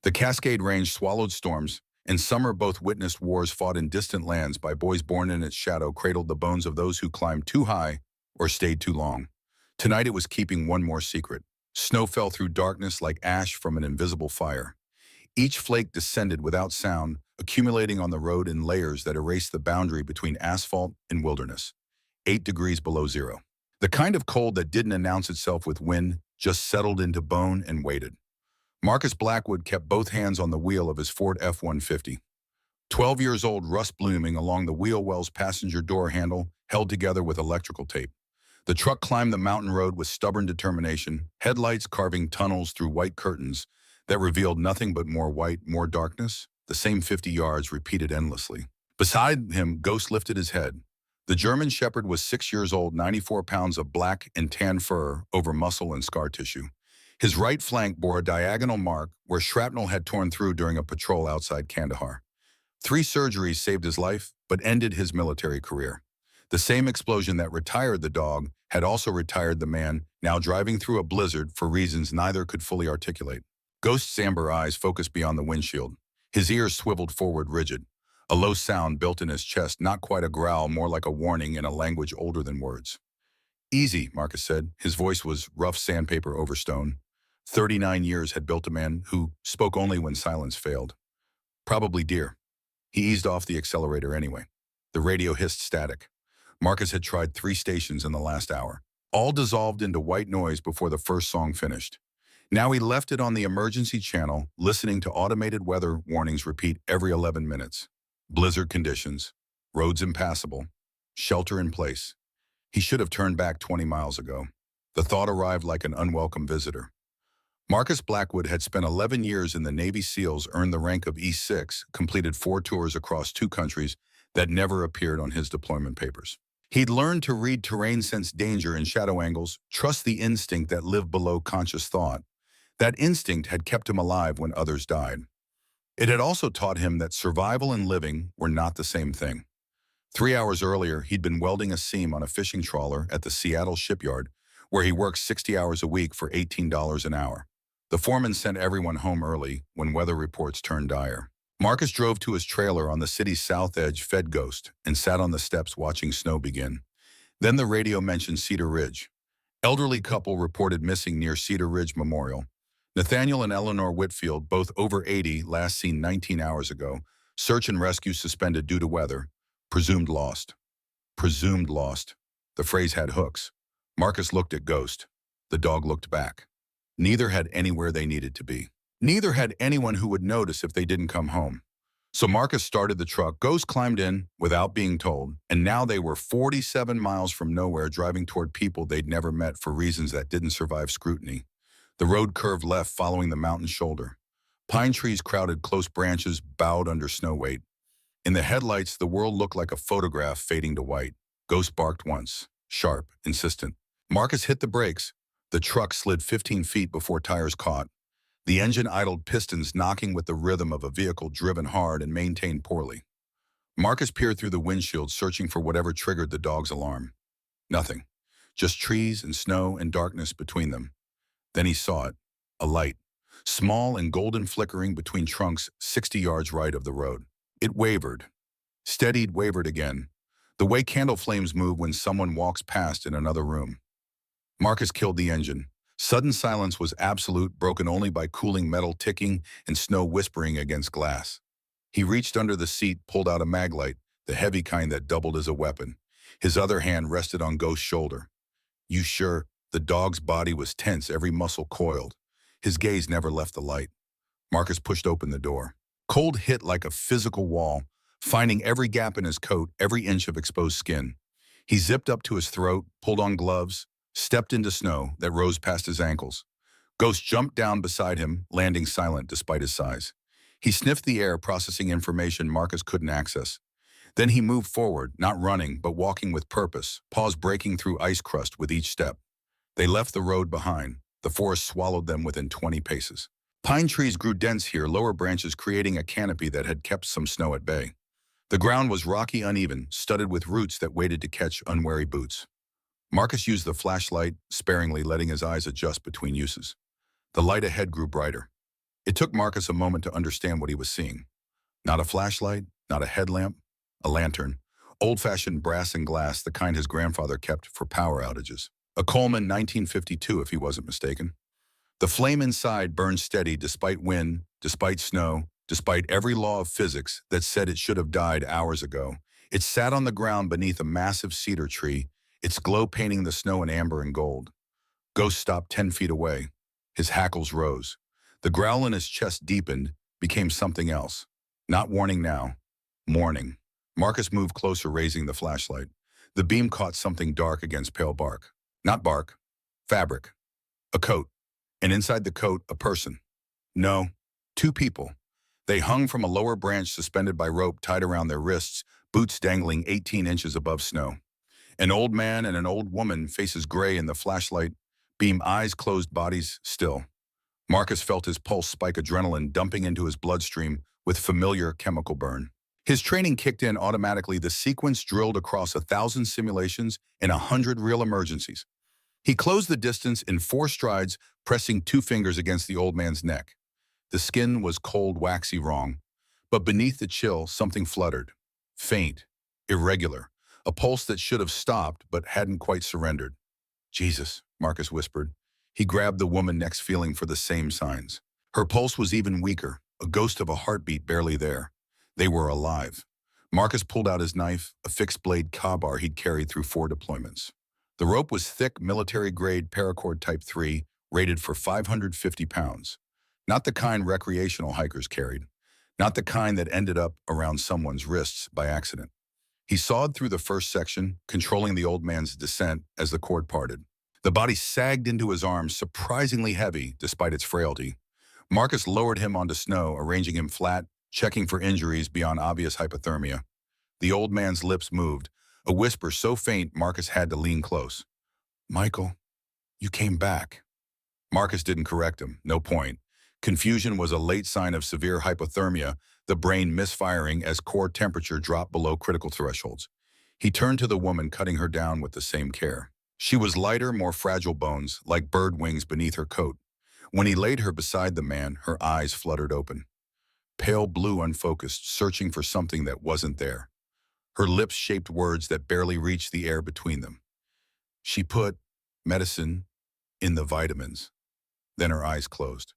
The Cascade Range swallowed storms. In summer, both witnessed wars fought in distant lands by boys born in its shadow cradled the bones of those who climbed too high or stayed too long. Tonight it was keeping one more secret. Snow fell through darkness like ash from an invisible fire. Each flake descended without sound, accumulating on the road in layers that erased the boundary between asphalt and wilderness. 8 degrees below zero. The kind of cold that didn't announce itself with wind, just settled into bone and waited. Marcus Blackwood kept both hands on the wheel of his Ford F-150. 12 years old, rust blooming along the wheel well's passenger door handle, held together with electrical tape. The truck climbed the mountain road with stubborn determination, headlights carving tunnels through white curtains that revealed nothing but more white, more darkness, the same 50 yards repeated endlessly. Beside him, Ghost lifted his head. The German Shepherd was 6 years old, 94 pounds of black and tan fur over muscle and scar tissue. His right flank bore a diagonal mark where shrapnel had torn through during a patrol outside Kandahar. 3 surgeries saved his life, but ended his military career. The same explosion that retired the dog had also retired the man, now driving through a blizzard for reasons neither could fully articulate. Ghost's amber eyes focused beyond the windshield. His ears swiveled forward rigid. A low sound built in his chest, not quite a growl, more like a warning in a language older than words. "Easy," Marcus said. His voice was rough sandpaper over stone. 39 years had built a man who spoke only when silence failed. Probably dear. He eased off the accelerator anyway. The radio hissed static. Marcus had tried 3 stations in the last hour. All dissolved into white noise before the first song finished. Now he left it on the emergency channel, listening to automated weather warnings repeat every 11 minutes. Blizzard conditions, roads impassable, shelter in place. He should have turned back 20 miles ago. The thought arrived like an unwelcome visitor. Marcus Blackwood had spent 11 years in the Navy SEALs, earned the rank of E6, completed 4 tours across 2 countries that never appeared on his deployment papers. He'd learned to read terrain, sense danger and shadow angles, trust the instinct that lived below conscious thought. That instinct had kept him alive when others died. It had also taught him that survival and living were not the same thing. 3 hours earlier, he'd been welding a seam on a fishing trawler at the Seattle shipyard, where he worked 60 hours a week for $18 an hour. The foreman sent everyone home early when weather reports turned dire. Marcus drove to his trailer on the city's south edge, fed Ghost, and sat on the steps watching snow begin. Then the radio mentioned Cedar Ridge. Elderly couple reported missing near Cedar Ridge Memorial. Nathaniel and Eleanor Whitfield, both over 80, last seen 19 hours ago. Search and rescue suspended due to weather. Presumed lost. Presumed lost. The phrase had hooks. Marcus looked at Ghost. The dog looked back. Neither had anywhere they needed to be. Neither had anyone who would notice if they didn't come home. So Marcus started the truck. Ghost climbed in without being told, and now they were 47 miles from nowhere, driving toward people they'd never met for reasons that didn't survive scrutiny. The road curved left following the mountain's shoulder. Pine trees crowded close branches, bowed under snow weight. In the headlights, the world looked like a photograph fading to white. Ghost barked once, sharp, insistent. Marcus hit the brakes. The truck slid 15 feet before tires caught. The engine idled, pistons knocking with the rhythm of a vehicle driven hard and maintained poorly. Marcus peered through the windshield, searching for whatever triggered the dog's alarm. Nothing. Just trees and snow and darkness between them. Then he saw it. A light. Small and golden, flickering between trunks 60 yards right of the road. It wavered. Steadied, wavered again. The way candle flames move when someone walks past in another room. Marcus killed the engine. Sudden silence was absolute, broken only by cooling metal ticking and snow whispering against glass. He reached under the seat, pulled out a maglite, the heavy kind that doubled as a weapon. His other hand rested on Ghost's shoulder. "You sure?" The dog's body was tense, every muscle coiled. His gaze never left the light. Marcus pushed open the door. Cold hit like a physical wall, finding every gap in his coat, every inch of exposed skin. He zipped up to his throat, pulled on gloves, stepped into snow that rose past his ankles. Ghost jumped down beside him, landing silent despite his size. He sniffed the air, processing information Marcus couldn't access. Then he moved forward, not running, but walking with purpose, paws breaking through ice crust with each step. They left the road behind. The forest swallowed them within 20 paces. Pine trees grew dense here, lower branches creating a canopy that had kept some snow at bay. The ground was rocky, uneven, studded with roots that waited to catch unwary boots. Marcus used the flashlight, sparingly letting his eyes adjust between uses. The light ahead grew brighter. It took Marcus a moment to understand what he was seeing. Not a flashlight, not a headlamp, a lantern. Old-fashioned brass and glass, the kind his grandfather kept for power outages. A Coleman 1952, if he wasn't mistaken. The flame inside burned steady despite wind, despite snow, despite every law of physics that said it should have died hours ago. It sat on the ground beneath a massive cedar tree, its glow painting the snow in amber and gold. Ghost stopped 10 feet away. His hackles rose. The growl in his chest deepened, became something else. Not warning now. Morning. Marcus moved closer, raising the flashlight. The beam caught something dark against pale bark. Not bark. Fabric. A coat. And inside the coat, a person. No. Two people. They hung from a lower branch suspended by rope tied around their wrists, boots dangling 18 inches above snow. An old man and an old woman, faces gray in the flashlight beam, eyes closed, bodies still. Marcus felt his pulse spike, adrenaline dumping into his bloodstream with familiar chemical burn. His training kicked in automatically, the sequence drilled across 1,000 simulations and 100 real emergencies. He closed the distance in 4 strides, pressing 2 fingers against the old man's neck. The skin was cold, waxy, wrong. But beneath the chill, something fluttered. Faint, irregular, a pulse that should have stopped but hadn't quite surrendered. Jesus, Marcus whispered. He grabbed the woman next, feeling for the same signs. Her pulse was even weaker, a ghost of a heartbeat barely there. They were alive. Marcus pulled out his knife, a fixed-blade Ka-bar he'd carried through 4 deployments. The rope was thick, military-grade paracord Type 3, rated for 550 pounds. Not the kind recreational hikers carried. Not the kind that ended up around someone's wrists by accident. He sawed through the first section, controlling the old man's descent as the cord parted. The body sagged into his arms, surprisingly heavy despite its frailty. Marcus lowered him onto snow, arranging him flat, checking for injuries beyond obvious hypothermia. The old man's lips moved, a whisper so faint Marcus had to lean close. "Michael, you came back." Marcus didn't correct him, no point. Confusion was a late sign of severe hypothermia, the brain misfiring as core temperature dropped below critical thresholds. He turned to the woman, cutting her down with the same care. She was lighter, more fragile bones, like bird wings beneath her coat. When he laid her beside the man, her eyes fluttered open. Pale blue, unfocused, searching for something that wasn't there. Her lips shaped words that barely reached the air between them. She put medicine in the vitamins. Then her eyes closed.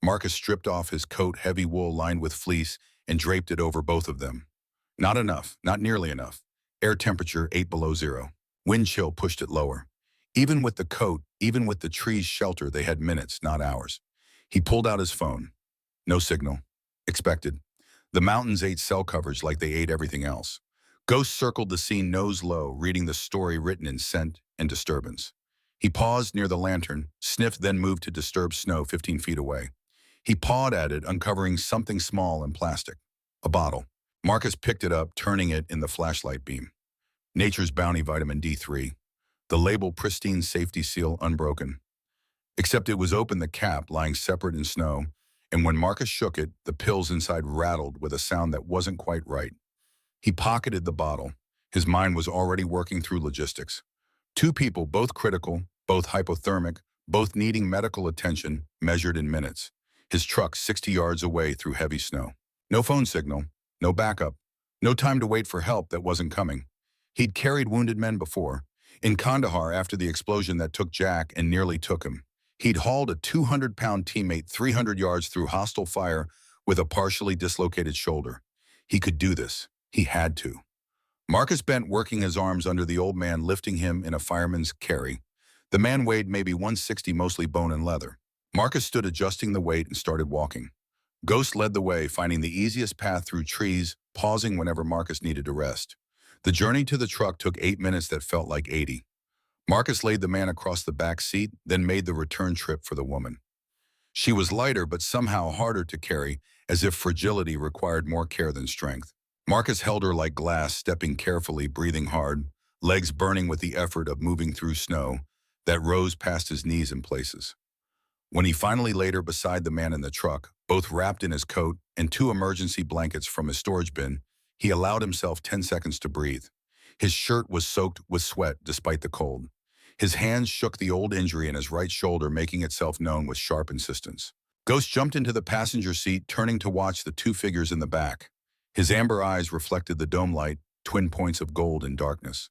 Marcus stripped off his coat, heavy wool lined with fleece, and draped it over both of them. Not enough, not nearly enough. Air temperature 8 below zero. Wind chill pushed it lower. Even with the coat, even with the tree's shelter, they had minutes, not hours. He pulled out his phone. No signal. Expected. The mountains ate cell coverage like they ate everything else. Ghosts circled the scene nose low, reading the story written in scent and disturbance. He paused near the lantern, sniffed, then moved to disturb snow 15 feet away. He pawed at it, uncovering something small and plastic. A bottle. Marcus picked it up, turning it in the flashlight beam. Nature's Bounty Vitamin D3. The label pristine, safety seal unbroken. Except it was open, the cap lying separate in snow, and when Marcus shook it, the pills inside rattled with a sound that wasn't quite right. He pocketed the bottle. His mind was already working through logistics. 2 people, both critical, both hypothermic, both needing medical attention, measured in minutes. His truck 60 yards away through heavy snow. No phone signal, no backup, no time to wait for help that wasn't coming. He'd carried wounded men before. In Kandahar, after the explosion that took Jack and nearly took him. He'd hauled a 200-pound teammate 300 yards through hostile fire with a partially dislocated shoulder. He could do this. He had to. Marcus bent, working his arms under the old man, lifting him in a fireman's carry. The man weighed maybe 160, mostly bone and leather. Marcus stood, adjusting the weight, and started walking. Ghost led the way, finding the easiest path through trees, pausing whenever Marcus needed to rest. The journey to the truck took 8 minutes that felt like 80. Marcus laid the man across the back seat, then made the return trip for the woman. She was lighter but somehow harder to carry, as if fragility required more care than strength. Marcus held her like glass, stepping carefully, breathing hard, legs burning with the effort of moving through snow that rose past his knees in places. When he finally laid her beside the man in the truck, both wrapped in his coat and 2 emergency blankets from his storage bin, he allowed himself 10 seconds to breathe. His shirt was soaked with sweat despite the cold. His hands shook the old injury in his right shoulder, making itself known with sharp insistence. Ghost jumped into the passenger seat, turning to watch the two figures in the back. His amber eyes reflected the dome light, twin points of gold in darkness.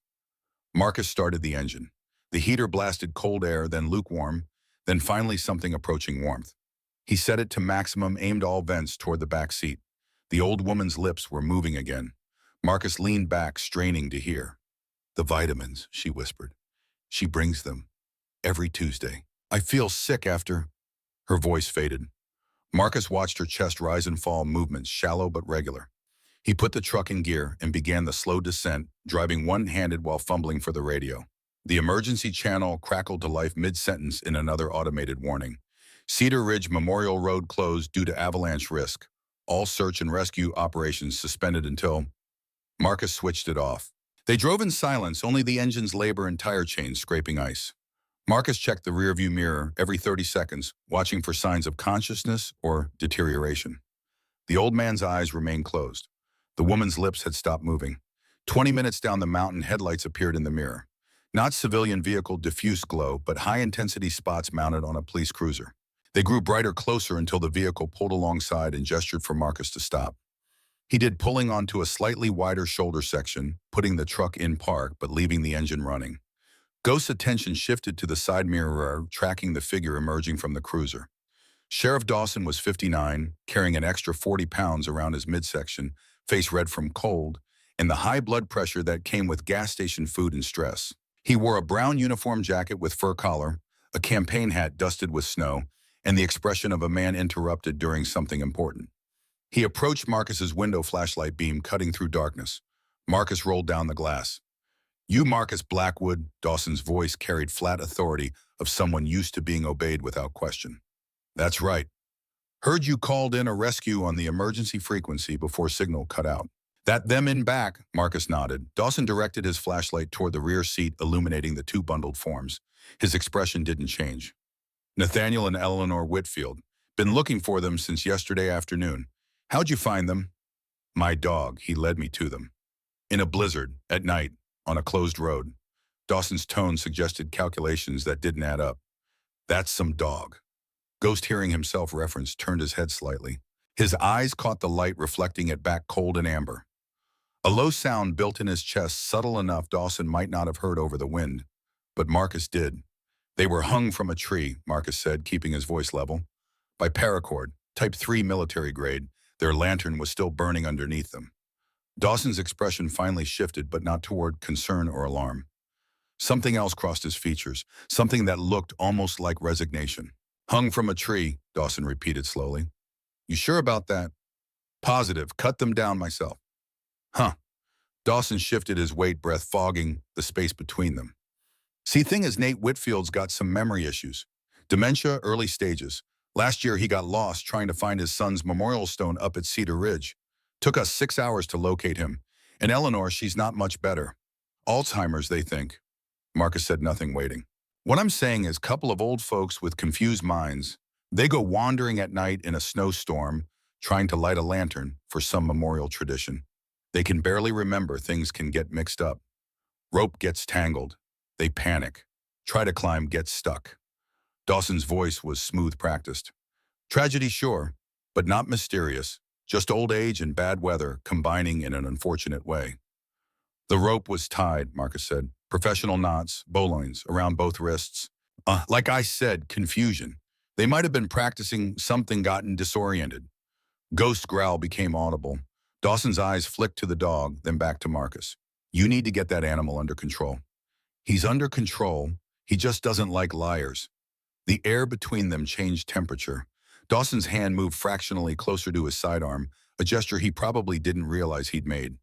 Marcus started the engine. The heater blasted cold air, then lukewarm, then finally something approaching warmth. He set it to maximum, aimed all vents toward the back seat. The old woman's lips were moving again. Marcus leaned back, straining to hear. "The vitamins," she whispered. "She brings them. Every Tuesday. I feel sick after—" Her voice faded. Marcus watched her chest rise and fall, movements shallow but regular. He put the truck in gear and began the slow descent, driving one-handed while fumbling for the radio. The emergency channel crackled to life mid-sentence in another automated warning. Cedar Ridge Memorial Road closed due to avalanche risk. All search and rescue operations suspended until— Marcus switched it off. They drove in silence, only the engine's labor and tire chains scraping ice. Marcus checked the rearview mirror every 30 seconds, watching for signs of consciousness or deterioration. The old man's eyes remained closed. The woman's lips had stopped moving. 20 minutes down the mountain, headlights appeared in the mirror. Not civilian vehicle diffuse glow, but high-intensity spots mounted on a police cruiser. They grew brighter closer until the vehicle pulled alongside and gestured for Marcus to stop. He did, pulling onto a slightly wider shoulder section, putting the truck in park but leaving the engine running. Ghost's attention shifted to the side mirror, tracking the figure emerging from the cruiser. Sheriff Dawson was 59, carrying an extra 40 pounds around his midsection, face red from cold, and the high blood pressure that came with gas station food and stress. He wore a brown uniform jacket with fur collar, a campaign hat dusted with snow, and the expression of a man interrupted during something important. He approached Marcus's window, flashlight beam cutting through darkness. Marcus rolled down the glass. "You Marcus Blackwood," Dawson's voice carried flat authority of someone used to being obeyed without question. "That's right. Heard you called in a rescue on the emergency frequency before signal cut out." "That them in back," Marcus nodded. Dawson directed his flashlight toward the rear seat, illuminating the two bundled forms. His expression didn't change. "Nathaniel and Eleanor Whitfield. Been looking for them since yesterday afternoon. How'd you find them?" "My dog. He led me to them. In a blizzard, at night, on a closed road." Dawson's tone suggested calculations that didn't add up. "That's some dog." Ghost, hearing himself referenced, turned his head slightly. His eyes caught the light, reflecting it back cold and amber. A low sound built in his chest, subtle enough Dawson might not have heard over the wind. But Marcus did. "They were hung from a tree," Marcus said, keeping his voice level. "By paracord, Type 3 military grade. Their lantern was still burning underneath them." Dawson's expression finally shifted, but not toward concern or alarm. Something else crossed his features, something that looked almost like resignation. "Hung from a tree," Dawson repeated slowly. "You sure about that?" "Positive. Cut them down myself." "Huh." Dawson shifted his weight, breath fogging the space between them. "See, thing is, Nate Whitfield's got some memory issues. Dementia, early stages. Last year he got lost trying to find his son's memorial stone up at Cedar Ridge. Took us 6 hours to locate him. And Eleanor, she's not much better. Alzheimer's, they think." Marcus said nothing, waiting. "What I'm saying is, couple of old folks with confused minds. They go wandering at night in a snowstorm, trying to light a lantern for some memorial tradition. They can barely remember, things can get mixed up. Rope gets tangled. They panic. Try to climb, get stuck." Dawson's voice was smooth, practiced. "Tragedy, sure, but not mysterious. Just old age and bad weather combining in an unfortunate way." "The rope was tied," Marcus said. "Professional knots, bowlines, around both wrists. Like I said, confusion. They might have been practicing something, gotten disoriented." Ghost growl became audible. Dawson's eyes flicked to the dog, then back to Marcus. "You need to get that animal under control." "He's under control. He just doesn't like liars." The air between them changed temperature. Dawson's hand moved fractionally closer to his sidearm, a gesture he probably didn't realize he'd made.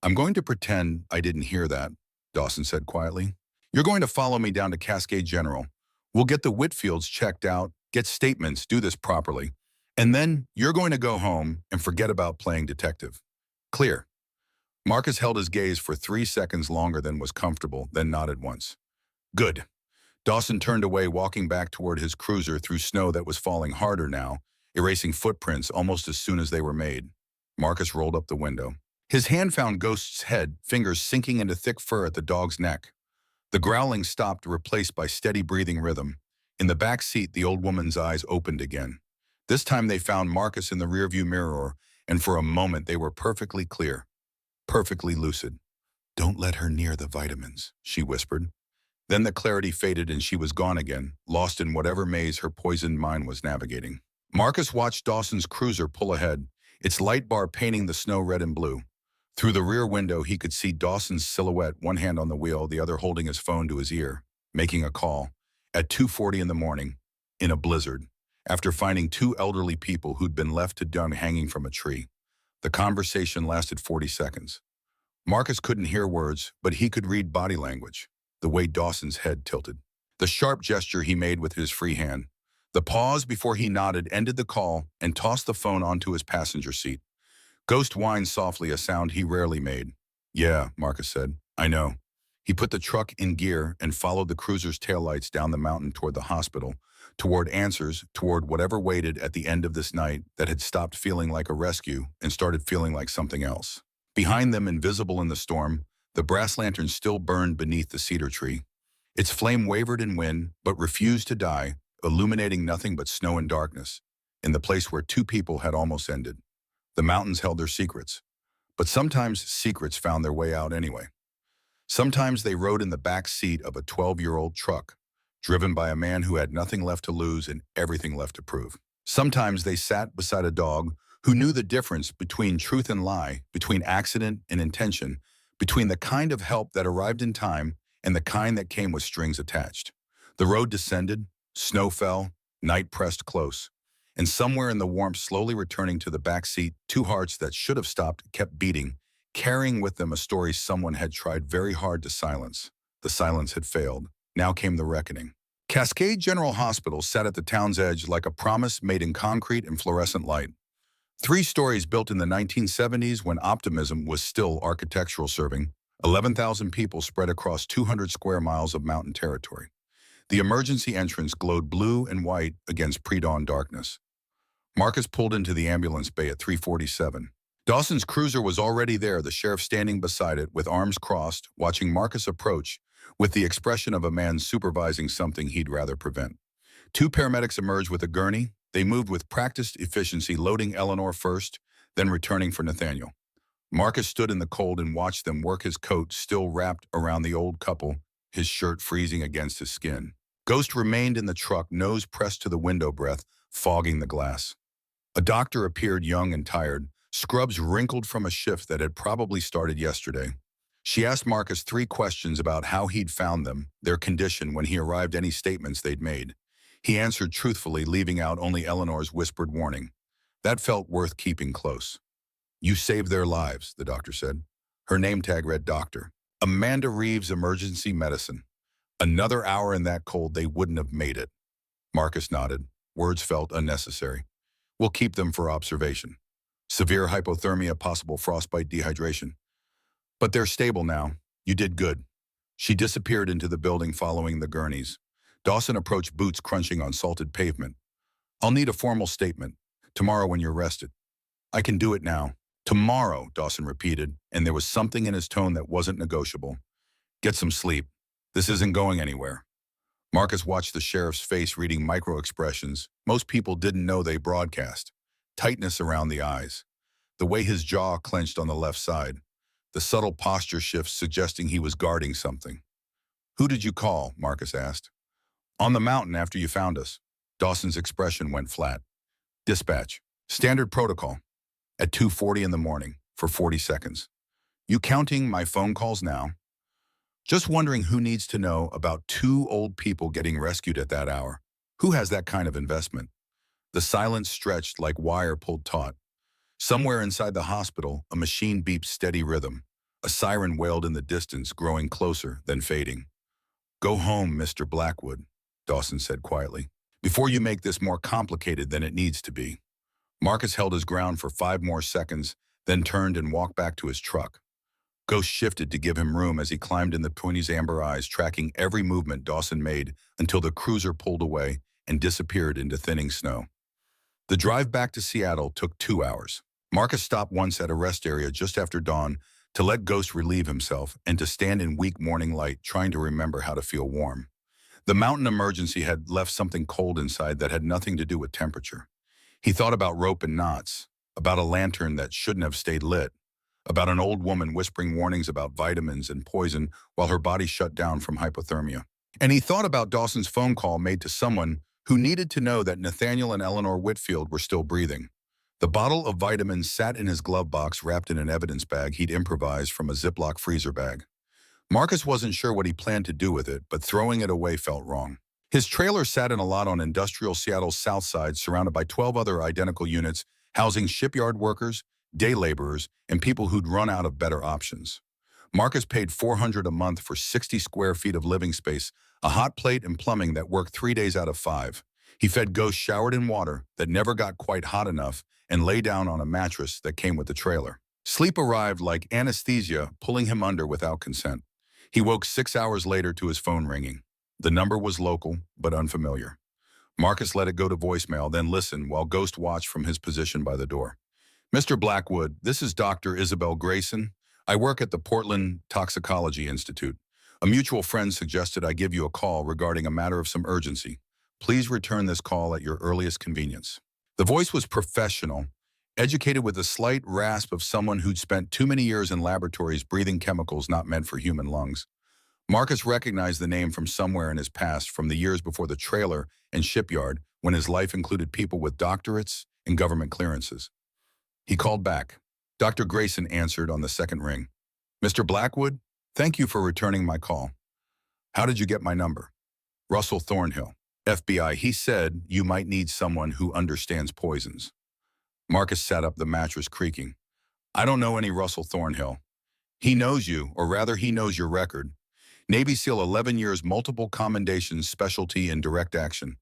"I'm going to pretend I didn't hear that," Dawson said quietly. "You're going to follow me down to Cascade General. We'll get the Whitfields checked out, get statements, do this properly. And then you're going to go home and forget about playing detective. Clear?" Marcus held his gaze for 3 seconds longer than was comfortable, then nodded once. "Good." Dawson turned away, walking back toward his cruiser through snow that was falling harder now, erasing footprints almost as soon as they were made. Marcus rolled up the window. His hand found Ghost's head, fingers sinking into thick fur at the dog's neck. The growling stopped, replaced by steady breathing rhythm. In the back seat, the old woman's eyes opened again. This time they found Marcus in the rearview mirror, and for a moment they were perfectly clear, perfectly lucid. "Don't let her near the vitamins," she whispered. Then the clarity faded and she was gone again, lost in whatever maze her poisoned mind was navigating. Marcus watched Dawson's cruiser pull ahead, its light bar painting the snow red and blue. Through the rear window, he could see Dawson's silhouette, one hand on the wheel, the other holding his phone to his ear, making a call. At 2:40 in the morning, in a blizzard, after finding two elderly people who'd been left to die hanging from a tree. The conversation lasted 40 seconds. Marcus couldn't hear words, but he could read body language, the way Dawson's head tilted. The sharp gesture he made with his free hand. The pause before he nodded ended the call and tossed the phone onto his passenger seat. Ghost whined softly, a sound he rarely made. "Yeah," Marcus said. "I know." He put the truck in gear and followed the cruiser's taillights down the mountain toward the hospital, toward answers, toward whatever waited at the end of this night that had stopped feeling like a rescue and started feeling like something else. Behind them, invisible in the storm, the brass lantern still burned beneath the cedar tree. Its flame wavered in wind, but refused to die, illuminating nothing but snow and darkness, in the place where two people had almost ended. The mountains held their secrets, but sometimes secrets found their way out anyway. Sometimes they rode in the back seat of a 12-year-old truck, driven by a man who had nothing left to lose and everything left to prove. Sometimes they sat beside a dog who knew the difference between truth and lie, between accident and intention, between the kind of help that arrived in time and the kind that came with strings attached. The road descended, snow fell, night pressed close, and somewhere in the warmth, slowly returning to the back seat, two hearts that should have stopped kept beating, carrying with them a story someone had tried very hard to silence. The silence had failed. Now came the reckoning. Cascade General Hospital sat at the town's edge like a promise made in concrete and fluorescent light. Three stories built in the 1970s when optimism was still architectural, serving 11,000 people spread across 200 square miles of mountain territory. The emergency entrance glowed blue and white against pre-dawn darkness. Marcus pulled into the ambulance bay at 3:47. Dawson's cruiser was already there, the sheriff standing beside it with arms crossed, watching Marcus approach with the expression of a man supervising something he'd rather prevent. Two paramedics emerged with a gurney. They moved with practiced efficiency, loading Eleanor first, then returning for Nathaniel. Marcus stood in the cold and watched them work, his coat still wrapped around the old couple, his shirt freezing against his skin. Ghost remained in the truck, nose pressed to the window, breath fogging the glass. A doctor appeared, young and tired, scrubs wrinkled from a shift that had probably started yesterday. She asked Marcus 3 questions about how he'd found them, their condition when he arrived, any statements they'd made. He answered truthfully, leaving out only Eleanor's whispered warning. That felt worth keeping close. "You saved their lives," the doctor said. Her name tag read Doctor. "Amanda Reeves, Emergency Medicine. Another hour in that cold, they wouldn't have made it." Marcus nodded. Words felt unnecessary. "We'll keep them for observation. Severe hypothermia, possible frostbite, dehydration. But they're stable now. You did good." She disappeared into the building following the gurneys. Dawson approached, boots crunching on salted pavement. "I'll need a formal statement. Tomorrow when you're rested." "I can do it now." "Tomorrow," Dawson repeated, and there was something in his tone that wasn't negotiable. "Get some sleep. This isn't going anywhere." Marcus watched the sheriff's face, reading micro-expressions most people didn't know they broadcast. Tightness around the eyes. The way his jaw clenched on the left side. The subtle posture shifts suggesting he was guarding something. "Who did you call?" Marcus asked. "On the mountain after you found us." Dawson's expression went flat. "Dispatch. Standard protocol. At 2:40 in the morning, for 40 seconds. You counting my phone calls now? Just wondering who needs to know about 2 old people getting rescued at that hour. Who has that kind of investment?" The silence stretched like wire pulled taut. Somewhere inside the hospital, a machine beeped steady rhythm. A siren wailed in the distance, growing closer, then fading. "Go home, Mr. Blackwood," Dawson said quietly, "before you make this more complicated than it needs to be." Marcus held his ground for 5 more seconds, then turned and walked back to his truck. Ghost shifted to give him room as he climbed in the pony's amber eyes, tracking every movement Dawson made until the cruiser pulled away and disappeared into thinning snow. The drive back to Seattle took 2 hours. Marcus stopped once at a rest area just after dawn to let Ghost relieve himself and to stand in weak morning light, trying to remember how to feel warm. The mountain emergency had left something cold inside that had nothing to do with temperature. He thought about rope and knots, about a lantern that shouldn't have stayed lit, about an old woman whispering warnings about vitamins and poison while her body shut down from hypothermia. And he thought about Dawson's phone call made to someone who needed to know that Nathaniel and Eleanor Whitfield were still breathing. The bottle of vitamins sat in his glove box wrapped in an evidence bag he'd improvised from a Ziploc freezer bag. Marcus wasn't sure what he planned to do with it, but throwing it away felt wrong. His trailer sat in a lot on industrial Seattle's south side, surrounded by 12 other identical units, housing shipyard workers, day laborers, and people who'd run out of better options. Marcus paid $400 a month for 60 square feet of living space, a hot plate and plumbing that worked 3 days out of 5. He fed ghosts showered in water that never got quite hot enough and lay down on a mattress that came with the trailer. Sleep arrived like anesthesia, pulling him under without consent. He woke 6 hours later to his phone ringing. The number was local, but unfamiliar. Marcus let it go to voicemail, then listened while Ghost watched from his position by the door. "Mr. Blackwood, this is Dr. Isabel Grayson. I work at the Portland Toxicology Institute. A mutual friend suggested I give you a call regarding a matter of some urgency. Please return this call at your earliest convenience." The voice was professional, educated with a slight rasp of someone who'd spent too many years in laboratories breathing chemicals not meant for human lungs. Marcus recognized the name from somewhere in his past, from the years before the trailer and shipyard, when his life included people with doctorates and government clearances. He called back. Dr. Grayson answered on the second ring. "Mr. Blackwood, thank you for returning my call. How did you get my number?" "Russell Thornhill, FBI. He said you might need someone who understands poisons." Marcus sat up, the mattress creaking. "I don't know any Russell Thornhill. He knows you, or rather he knows your record. Navy SEAL 11 years, multiple commendations, specialty in direct action.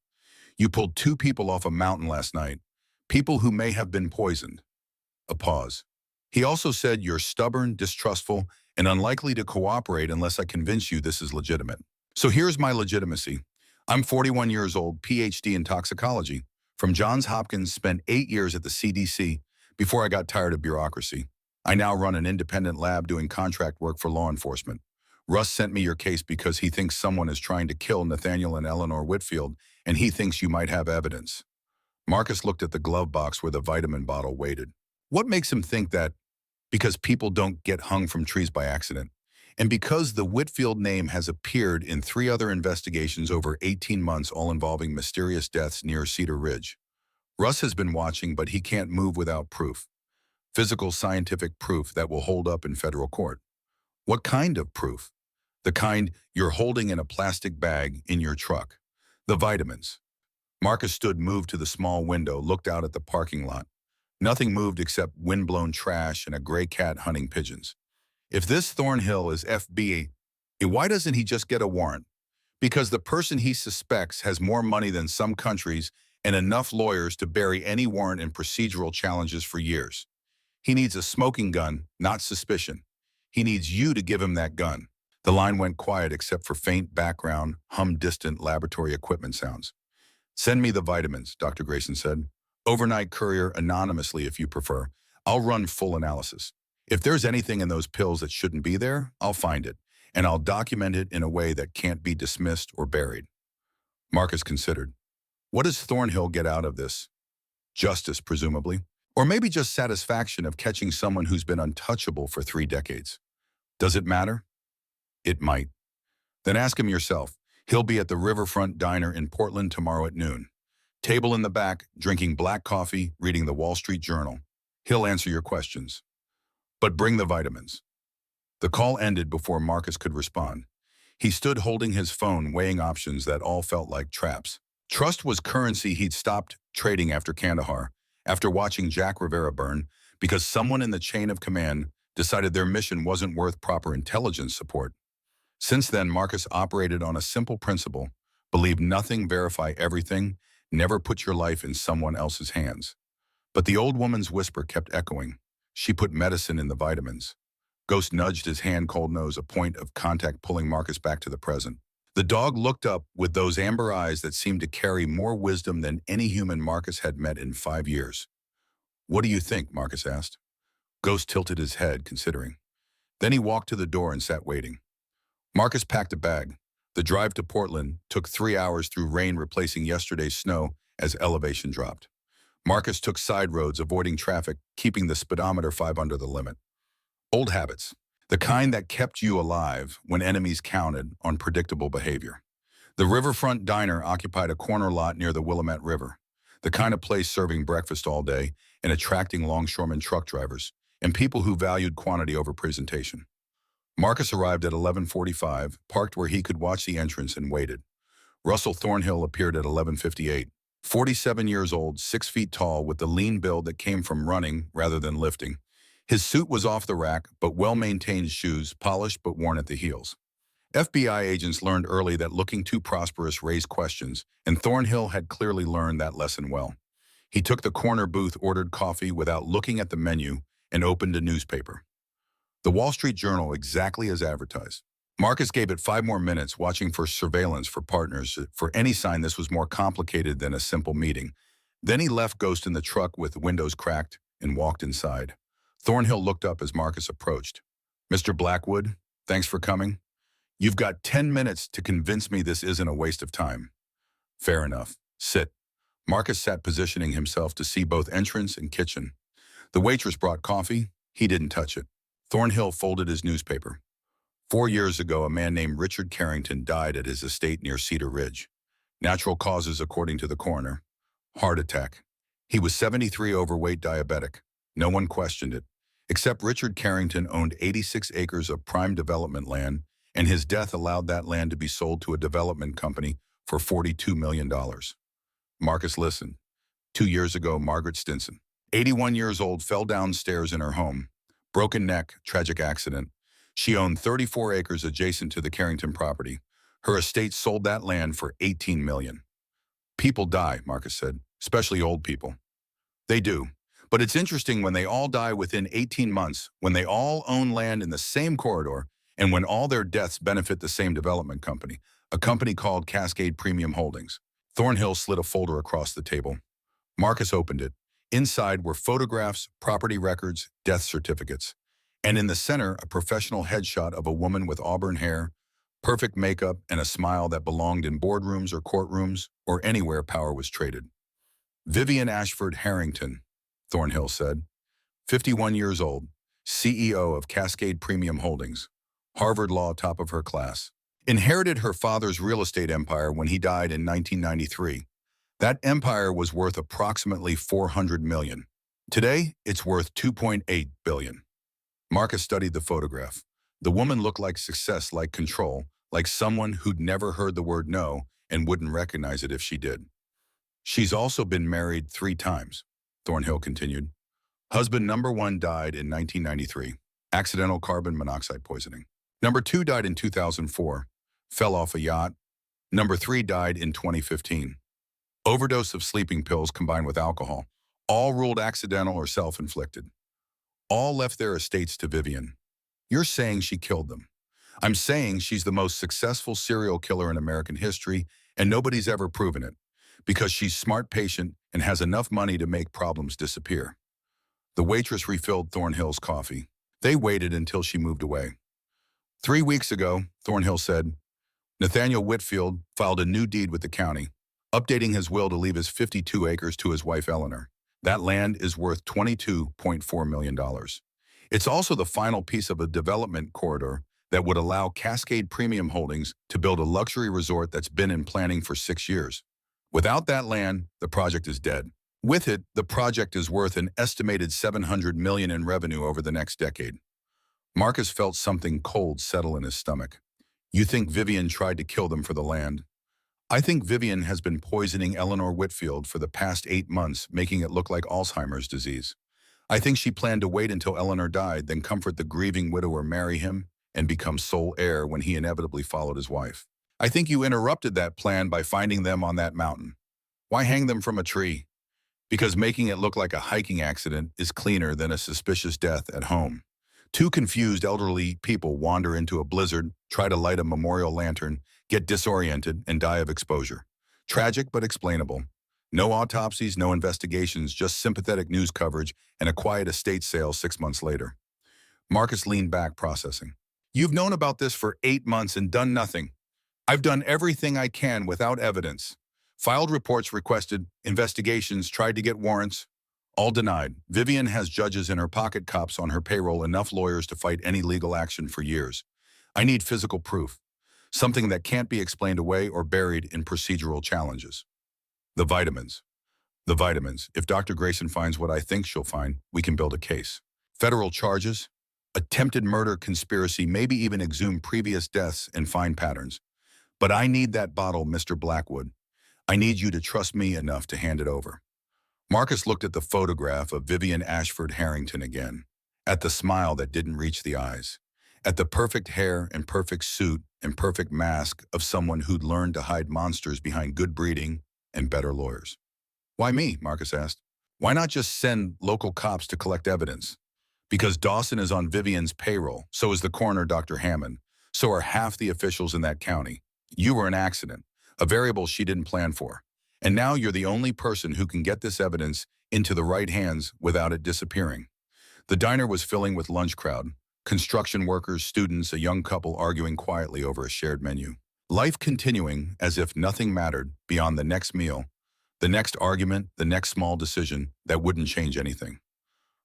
You pulled 2 people off a mountain last night, people who may have been poisoned." A pause. "He also said you're stubborn, distrustful, and unlikely to cooperate unless I convince you this is legitimate. So here's my legitimacy. I'm 41 years old, PhD in toxicology. From Johns Hopkins, spent 8 years at the CDC before I got tired of bureaucracy. I now run an independent lab doing contract work for law enforcement. Russ sent me your case because he thinks someone is trying to kill Nathaniel and Eleanor Whitfield, and he thinks you might have evidence." Marcus looked at the glove box where the vitamin bottle waited. What makes him think that? Because people don't get hung from trees by accident, and because the Whitfield name has appeared in 3 other investigations over 18 months, all involving mysterious deaths near Cedar Ridge. Russ has been watching, but he can't move without proof. Physical, scientific proof that will hold up in federal court. What kind of proof? The kind you're holding in a plastic bag in your truck. The vitamins. Marcus stood, moved to the small window, looked out at the parking lot. Nothing moved except windblown trash and a gray cat hunting pigeons. If this Thornhill is FBI, why doesn't he just get a warrant? Because the person he suspects has more money than some countries and enough lawyers to bury any warrant in procedural challenges for years. He needs a smoking gun, not suspicion. He needs you to give him that gun. The line went quiet except for faint background, distant laboratory equipment sounds. "Send me the vitamins," Dr. Grayson said. "Overnight courier, anonymously if you prefer. I'll run full analysis. If there's anything in those pills that shouldn't be there, I'll find it, and I'll document it in a way that can't be dismissed or buried." Marcus considered. What does Thornhill get out of this? Justice, presumably. Or maybe just satisfaction of catching someone who's been untouchable for 3 decades. Does it matter? It might. Then ask him yourself. He'll be at the Riverfront Diner in Portland tomorrow at noon. Table in the back, drinking black coffee, reading the Wall Street Journal. He'll answer your questions. But bring the vitamins. The call ended before Marcus could respond. He stood holding his phone, weighing options that all felt like traps. Trust was currency he'd stopped trading after Kandahar, after watching Jack Rivera burn, because someone in the chain of command decided their mission wasn't worth proper intelligence support. Since then, Marcus operated on a simple principle: believe nothing, verify everything, never put your life in someone else's hands. But the old woman's whisper kept echoing. She put medicine in the vitamins. Ghost nudged his hand-cold nose, a point of contact pulling Marcus back to the present. The dog looked up with those amber eyes that seemed to carry more wisdom than any human Marcus had met in 5 years. "What do you think?" Marcus asked. Ghost tilted his head, considering. Then he walked to the door and sat waiting. Marcus packed a bag. The drive to Portland took 3 hours through rain, replacing yesterday's snow as elevation dropped. Marcus took side roads, avoiding traffic, keeping the speedometer 5 under the limit. Old habits. The kind that kept you alive when enemies counted on predictable behavior. The Riverfront Diner occupied a corner lot near the Willamette River, the kind of place serving breakfast all day and attracting longshoremen truck drivers and people who valued quantity over presentation. Marcus arrived at 11:45, parked where he could watch the entrance and waited. Russell Thornhill appeared at 11:58. 47 years old, 6 feet tall, with the lean build that came from running rather than lifting. His suit was off the rack, but well-maintained shoes, polished but worn at the heels. FBI agents learned early that looking too prosperous raised questions, and Thornhill had clearly learned that lesson well. He took the corner booth, ordered coffee without looking at the menu, and opened a newspaper. The Wall Street Journal, exactly as advertised. Marcus gave it 5 more minutes, watching for surveillance, for partners, for any sign this was more complicated than a simple meeting. Then he left Ghost in the truck with the windows cracked and walked inside. Thornhill looked up as Marcus approached. "Mr. Blackwood, thanks for coming. You've got 10 minutes to convince me this isn't a waste of time." "Fair enough. Sit." Marcus sat, positioning himself to see both entrance and kitchen. The waitress brought coffee. He didn't touch it. Thornhill folded his newspaper. 4 years ago, a man named Richard Carrington died at his estate near Cedar Ridge. Natural causes, according to the coroner. Heart attack. He was 73, overweight, diabetic. No one questioned it, except Richard Carrington owned 86 acres of prime development land, and his death allowed that land to be sold to a development company for $42 million. Marcus listened. 2 years ago, Margaret Stinson, 81 years old, fell downstairs in her home. Broken neck, tragic accident. She owned 34 acres adjacent to the Carrington property. Her estate sold that land for $18 million. "People die," Marcus said, "especially old people." "They do. But it's interesting when they all die within 18 months, when they all own land in the same corridor, and when all their deaths benefit the same development company, a company called Cascade Premium Holdings." Thornhill slid a folder across the table. Marcus opened it. Inside were photographs, property records, death certificates. And in the center, a professional headshot of a woman with auburn hair, perfect makeup, and a smile that belonged in boardrooms or courtrooms or anywhere power was traded. "Vivian Ashford Harrington," Thornhill said. 51 years old, CEO of Cascade Premium Holdings, Harvard Law, top of her class. Inherited her father's real estate empire when he died in 1993. That empire was worth approximately $400 million. Today, it's worth $2.8 billion. Marcus studied the photograph. The woman looked like success, like control, like someone who'd never heard the word no and wouldn't recognize it if she did. "She's also been married 3 times, Thornhill continued. Husband number 1 died in 1993, accidental carbon monoxide poisoning. Number 2 died in 2004, fell off a yacht. Number 3 died in 2015. Overdose of sleeping pills combined with alcohol, all ruled accidental or self-inflicted. All left their estates to Vivian. You're saying she killed them. I'm saying she's the most successful serial killer in American history, and nobody's ever proven it, because she's smart, patient, and has enough money to make problems disappear." The waitress refilled Thornhill's coffee. They waited until she moved away. 3 weeks ago, Thornhill said, Nathaniel Whitfield filed a new deed with the county, updating his will to leave his 52 acres to his wife Eleanor. That land is worth $22.4 million. It's also the final piece of a development corridor that would allow Cascade Premium Holdings to build a luxury resort that's been in planning for 6 years. Without that land, the project is dead. With it, the project is worth an estimated $700 million in revenue over the next decade. Marcus felt something cold settle in his stomach. "You think Vivian tried to kill them for the land?" "I think Vivian has been poisoning Eleanor Whitfield for the past 8 months, making it look like Alzheimer's disease. I think she planned to wait until Eleanor died, then comfort the grieving widower, marry him, and become sole heir when he inevitably followed his wife. I think you interrupted that plan by finding them on that mountain. Why hang them from a tree? Because making it look like a hiking accident is cleaner than a suspicious death at home. 2 confused elderly people wander into a blizzard, try to light a memorial lantern, get disoriented, and die of exposure. Tragic but explainable. No autopsies, no investigations, just sympathetic news coverage and a quiet estate sale 6 months later." Marcus leaned back, processing. "You've known about this for 8 months and done nothing. I've done everything I can without evidence. Filed reports requested, investigations tried to get warrants. All denied. Vivian has judges in her pocket, cops on her payroll, enough lawyers to fight any legal action for years. I need physical proof. Something that can't be explained away or buried in procedural challenges. The vitamins. The vitamins. If Dr. Grayson finds what I think she'll find, we can build a case. Federal charges, attempted murder, conspiracy, maybe even exhume previous deaths and find patterns. But I need that bottle, Mr. Blackwood. I need you to trust me enough to hand it over. Marcus looked at the photograph of Vivian Ashford Harrington again, at the smile that didn't reach the eyes, at the perfect hair and perfect suit and perfect mask of someone who'd learned to hide monsters behind good breeding and better lawyers. Why me? Marcus asked. Why not just send local cops to collect evidence? Because Dawson is on Vivian's payroll, so is the coroner, Dr. Hammond, so are half the officials in that county. You were an accident, a variable she didn't plan for. And now you're the only person who can get this evidence into the right hands without it disappearing. The diner was filling with lunch crowd, construction workers, students, a young couple arguing quietly over a shared menu. Life continuing as if nothing mattered beyond the next meal, the next argument, the next small decision that wouldn't change anything.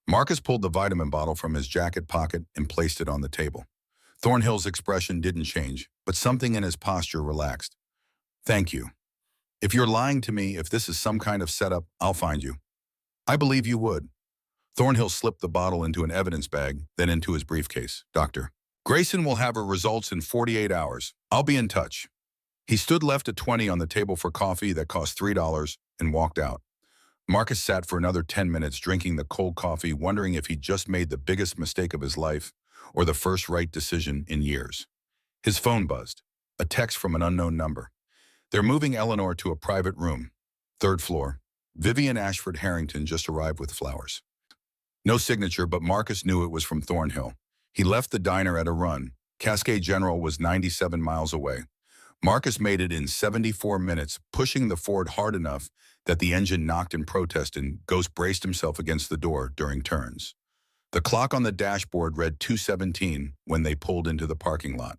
Marcus pulled the vitamin bottle from his jacket pocket and placed it on the table. Thornhill's expression didn't change, but something in his posture relaxed. Thank you. If you're lying to me, if this is some kind of setup, I'll find you. I believe you would. Thornhill slipped the bottle into an evidence bag, then into his briefcase. Doctor Grayson will have her results in 48 hours. I'll be in touch. He stood, left a 20 on the table for coffee that cost $3, and walked out. Marcus sat for another 10 minutes drinking the cold coffee, wondering if he'd just made the biggest mistake of his life or the first right decision in years. His phone buzzed. A text from an unknown number. They're moving Eleanor to a private room. 3rd floor. Vivian Ashford Harrington just arrived with flowers. No signature, but Marcus knew it was from Thornhill. He left the diner at a run. Cascade General was 97 miles away. Marcus made it in 74 minutes, pushing the Ford hard enough that the engine knocked in protest and Ghost braced himself against the door during turns. The clock on the dashboard read 2:17 when they pulled into the parking lot.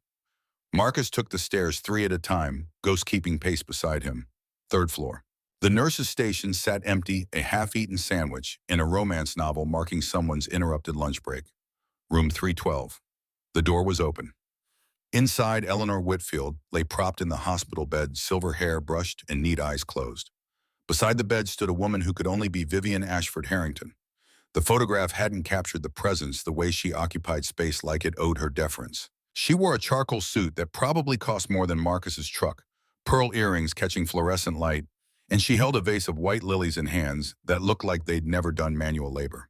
Marcus took the stairs 3 at a time, Ghost keeping pace beside him. 3rd floor. The nurse's station sat empty, a half-eaten sandwich in a romance novel marking someone's interrupted lunch break. Room 312. The door was open. Inside, Eleanor Whitfield lay propped in the hospital bed, silver hair brushed and neat eyes closed. Beside the bed stood a woman who could only be Vivian Ashford Harrington. The photograph hadn't captured the presence the way she occupied space like it owed her deference. She wore a charcoal suit that probably cost more than Marcus's truck, pearl earrings catching fluorescent light, and she held a vase of white lilies in hands that looked like they'd never done manual labor.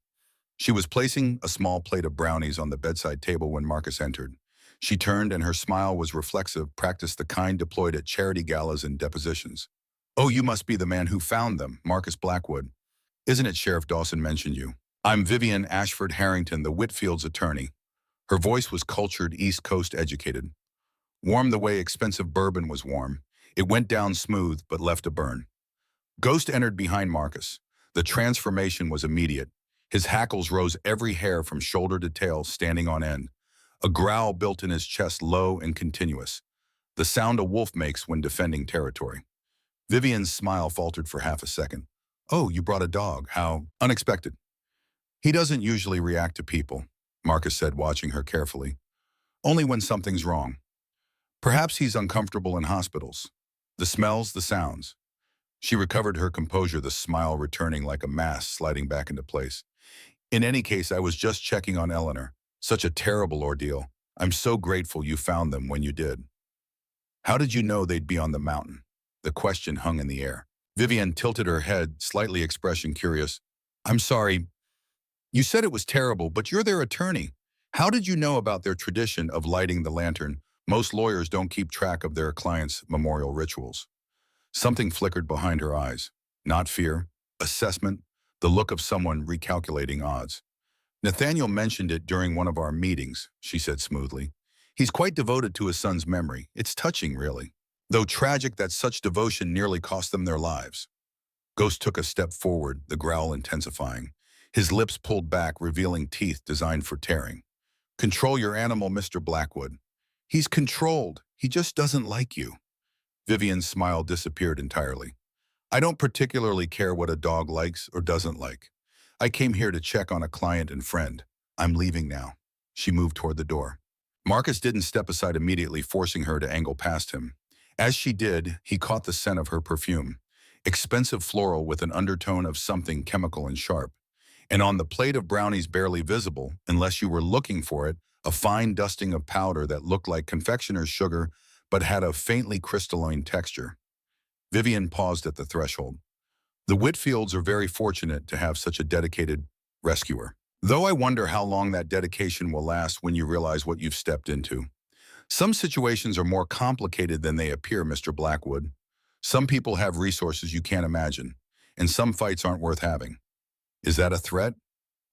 She was placing a small plate of brownies on the bedside table when Marcus entered. She turned and her smile was reflexive, practiced the kind deployed at charity galas and depositions. Oh, you must be the man who found them, Marcus Blackwood. Isn't it Sheriff Dawson mentioned you? I'm Vivian Ashford Harrington, the Whitfield's attorney. Her voice was cultured, East Coast educated. Warm the way expensive bourbon was warm. It went down smooth, but left a burn. Ghost entered behind Marcus. The transformation was immediate. His hackles rose, every hair from shoulder to tail standing on end. A growl built in his chest, low and continuous. The sound a wolf makes when defending territory. Vivian's smile faltered for half a second. Oh, you brought a dog. How unexpected. He doesn't usually react to people, Marcus said, watching her carefully. Only when something's wrong. Perhaps he's uncomfortable in hospitals. The smells, the sounds. She recovered her composure, the smile returning like a mask sliding back into place. In any case, I was just checking on Eleanor. Such a terrible ordeal. I'm so grateful you found them when you did. How did you know they'd be on the mountain? The question hung in the air. Vivian tilted her head, slightly expression curious. I'm sorry. You said it was terrible, but you're their attorney. How did you know about their tradition of lighting the lantern? Most lawyers don't keep track of their clients' memorial rituals. Something flickered behind her eyes. Not fear, assessment, the look of someone recalculating odds. Nathaniel mentioned it during one of our meetings, she said smoothly. He's quite devoted to his son's memory. It's touching, really. Though tragic that such devotion nearly cost them their lives. Ghost took a step forward, the growl intensifying. His lips pulled back, revealing teeth designed for tearing. Control your animal, Mr. Blackwood. He's controlled. He just doesn't like you. Vivian's smile disappeared entirely. I don't particularly care what a dog likes or doesn't like. I came here to check on a client and friend. I'm leaving now. She moved toward the door. Marcus didn't step aside immediately, forcing her to angle past him. As she did, he caught the scent of her perfume, expensive floral with an undertone of something chemical and sharp. And on the plate of brownies barely visible, unless you were looking for it, a fine dusting of powder that looked like confectioner's sugar but had a faintly crystalline texture. Vivian paused at the threshold. The Whitfields are very fortunate to have such a dedicated rescuer. Though I wonder how long that dedication will last when you realize what you've stepped into. Some situations are more complicated than they appear, Mr. Blackwood. Some people have resources you can't imagine, and some fights aren't worth having. Is that a threat?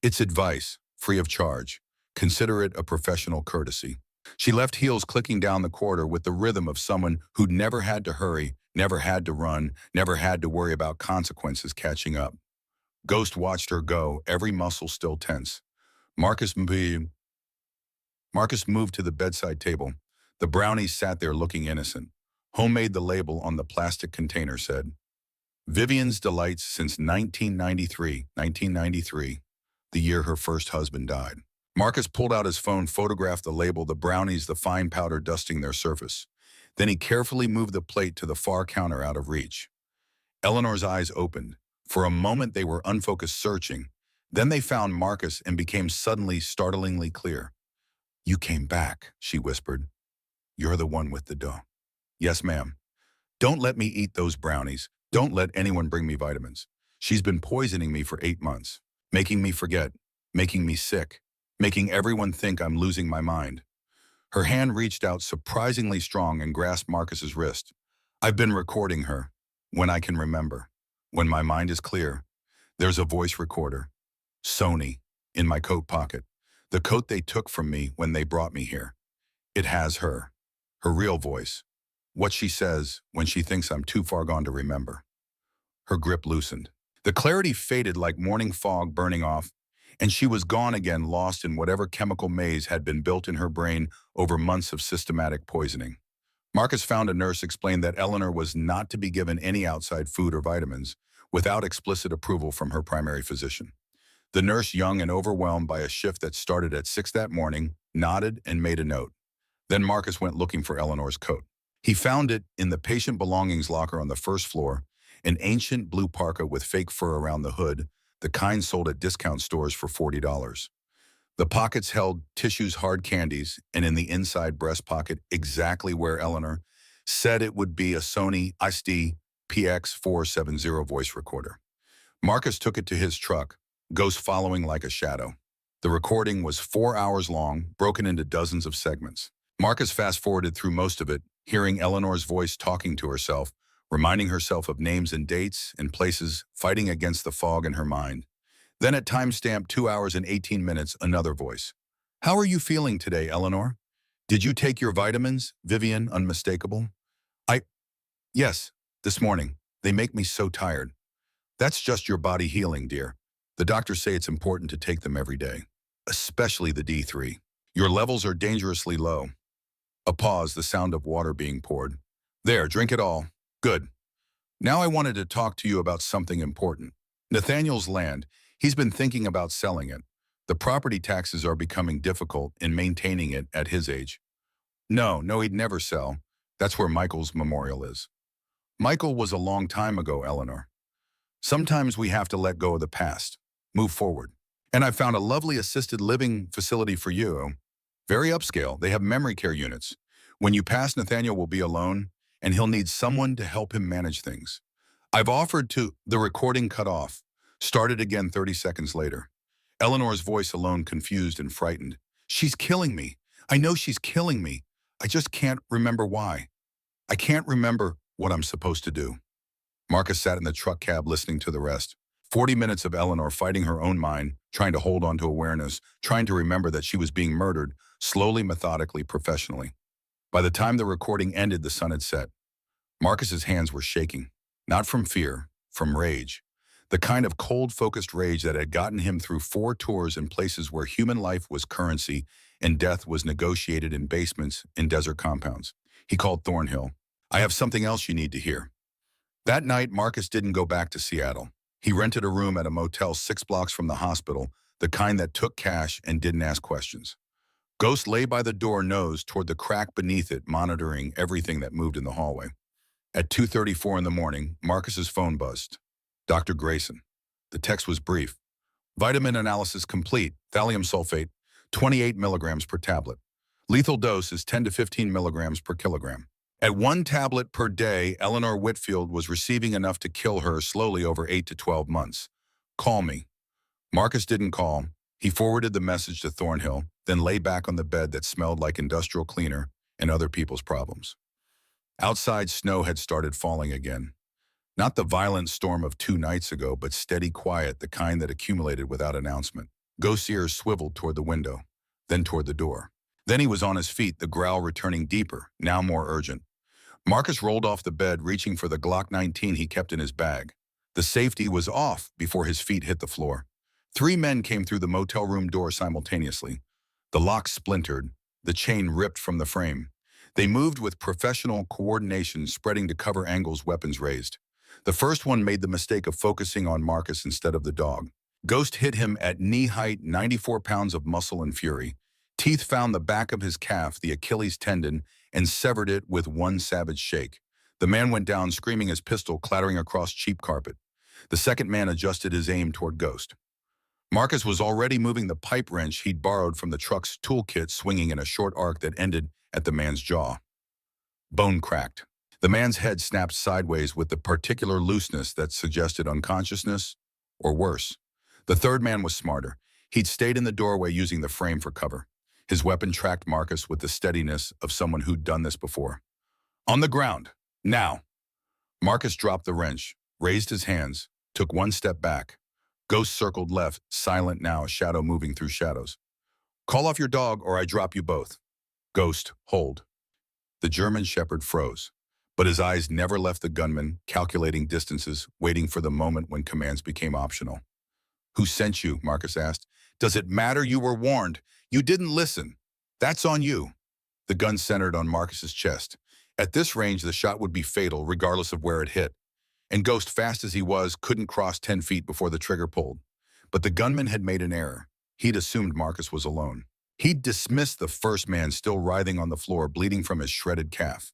It's advice, free of charge. Consider it a professional courtesy. She left, heels clicking down the corridor with the rhythm of someone who'd never had to hurry, never had to run, never had to worry about consequences catching up. Ghost watched her go, every muscle still tense. Marcus moved to the bedside table. The brownies sat there looking innocent. Homemade, the label on the plastic container said. Vivian's delights since 1993, the year her first husband died. Marcus pulled out his phone, photographed the label, the brownies, the fine powder dusting their surface. Then he carefully moved the plate to the far counter out of reach. Eleanor's eyes opened. For a moment they were unfocused, searching. Then they found Marcus and became suddenly startlingly clear. You came back, she whispered. You're the one with the dough. Yes, ma'am. Don't let me eat those brownies. Don't let anyone bring me vitamins. She's been poisoning me for 8 months, making me forget, making me sick, making everyone think I'm losing my mind. Her hand reached out surprisingly strong and grasped Marcus's wrist. I've been recording her, when I can remember. When my mind is clear, there's a voice recorder. Sony, in my coat pocket. The coat they took from me when they brought me here. It has her real voice. What she says when she thinks I'm too far gone to remember. Her grip loosened. The clarity faded like morning fog burning off, and she was gone again, lost in whatever chemical maze had been built in her brain over months of systematic poisoning. Marcus found a nurse, explained that Eleanor was not to be given any outside food or vitamins without explicit approval from her primary physician. The nurse, young and overwhelmed by a shift that started at 6 that morning, nodded and made a note. Then Marcus went looking for Eleanor's coat. He found it in the patient belongings locker on the first floor, an ancient blue parka with fake fur around the hood, the kind sold at discount stores for $40. The pockets held tissues, hard candies, and in the inside breast pocket, exactly where Eleanor said it would be, a Sony SD PX470 voice recorder. Marcus took it to his truck, Ghost following like a shadow. The recording was 4 hours long, broken into dozens of segments. Marcus fast-forwarded through most of it, hearing Eleanor's voice talking to herself, reminding herself of names and dates and places, fighting against the fog in her mind. Then at timestamp 2 hours and 18 minutes, another voice. How are you feeling today, Eleanor? Did you take your vitamins, Vivian, unmistakable? Yes, this morning. They make me so tired. That's just your body healing, dear. The doctors say it's important to take them every day, especially the D3. Your levels are dangerously low. A pause, the sound of water being poured. There, drink it all. Good. Now I wanted to talk to you about something important. Nathaniel's land. He's been thinking about selling it. The property taxes are becoming difficult in maintaining it at his age. No, he'd never sell. That's where Michael's memorial is. Michael was a long time ago, Eleanor. Sometimes we have to let go of the past, move forward. And I found a lovely assisted living facility for you. Very upscale. They have memory care units. When you pass, Nathaniel will be alone, and he'll need someone to help him manage things. I've offered to. The recording cut off. Started again 30 seconds later. Eleanor's voice alone, confused and frightened. She's killing me. I know she's killing me. I just can't remember why. I can't remember what I'm supposed to do. Marcus sat in the truck cab listening to the rest. 40 minutes of Eleanor fighting her own mind, trying to hold on to awareness, trying to remember that she was being murdered, slowly, methodically, professionally. By the time the recording ended, the sun had set. Marcus's hands were shaking, not from fear, from rage. The kind of cold, focused rage that had gotten him through 4 tours in places where human life was currency and death was negotiated in basements in desert compounds. He called Thornhill. I have something else you need to hear. That night, Marcus didn't go back to Seattle. He rented a room at a motel 6 blocks from the hospital, the kind that took cash and didn't ask questions. Ghost lay by the door, nose toward the crack beneath it, monitoring everything that moved in the hallway. At 2:34 in the morning, Marcus's phone buzzed. Dr. Grayson. The text was brief. Vitamin analysis complete. Thallium sulfate, 28 milligrams per tablet. Lethal dose is 10 to 15 milligrams per kilogram. At 1 tablet per day, Eleanor Whitfield was receiving enough to kill her slowly over 8 to 12 months. Call me. Marcus didn't call. He forwarded the message to Thornhill, then lay back on the bed that smelled like industrial cleaner and other people's problems. Outside, snow had started falling again. Not the violent storm of 2 nights ago, but steady quiet, the kind that accumulated without announcement. Ghost's ears swiveled toward the window, then toward the door. Then he was on his feet, the growl returning deeper, now more urgent. Marcus rolled off the bed, reaching for the Glock 19 he kept in his bag. The safety was off before his feet hit the floor. 3 men came through the motel room door simultaneously. The lock splintered, the chain ripped from the frame. They moved with professional coordination, spreading to cover angles, weapons raised. The first one made the mistake of focusing on Marcus instead of the dog. Ghost hit him at knee height, 94 pounds of muscle and fury. Teeth found the back of his calf, the Achilles tendon, and severed it with one savage shake. The man went down, screaming, his pistol clattering across cheap carpet. The second man adjusted his aim toward Ghost. Marcus was already moving the pipe wrench he'd borrowed from the truck's toolkit, swinging in a short arc that ended at the man's jaw. Bone cracked. The man's head snapped sideways with the particular looseness that suggested unconsciousness, or worse. The third man was smarter. He'd stayed in the doorway using the frame for cover. His weapon tracked Marcus with the steadiness of someone who'd done this before. On the ground. Now. Marcus dropped the wrench, raised his hands, took one step back. Ghost circled left, silent now, a shadow moving through shadows. Call off your dog or I drop you both. Ghost, hold. The German shepherd froze, but his eyes never left the gunman, calculating distances, waiting for the moment when commands became optional. Who sent you? Marcus asked. Does it matter? You were warned. You didn't listen. That's on you. The gun centered on Marcus's chest. At this range, the shot would be fatal, regardless of where it hit. And Ghost, fast as he was, couldn't cross 10 feet before the trigger pulled. But the gunman had made an error. He'd assumed Marcus was alone. He'd dismissed the first man still writhing on the floor, bleeding from his shredded calf.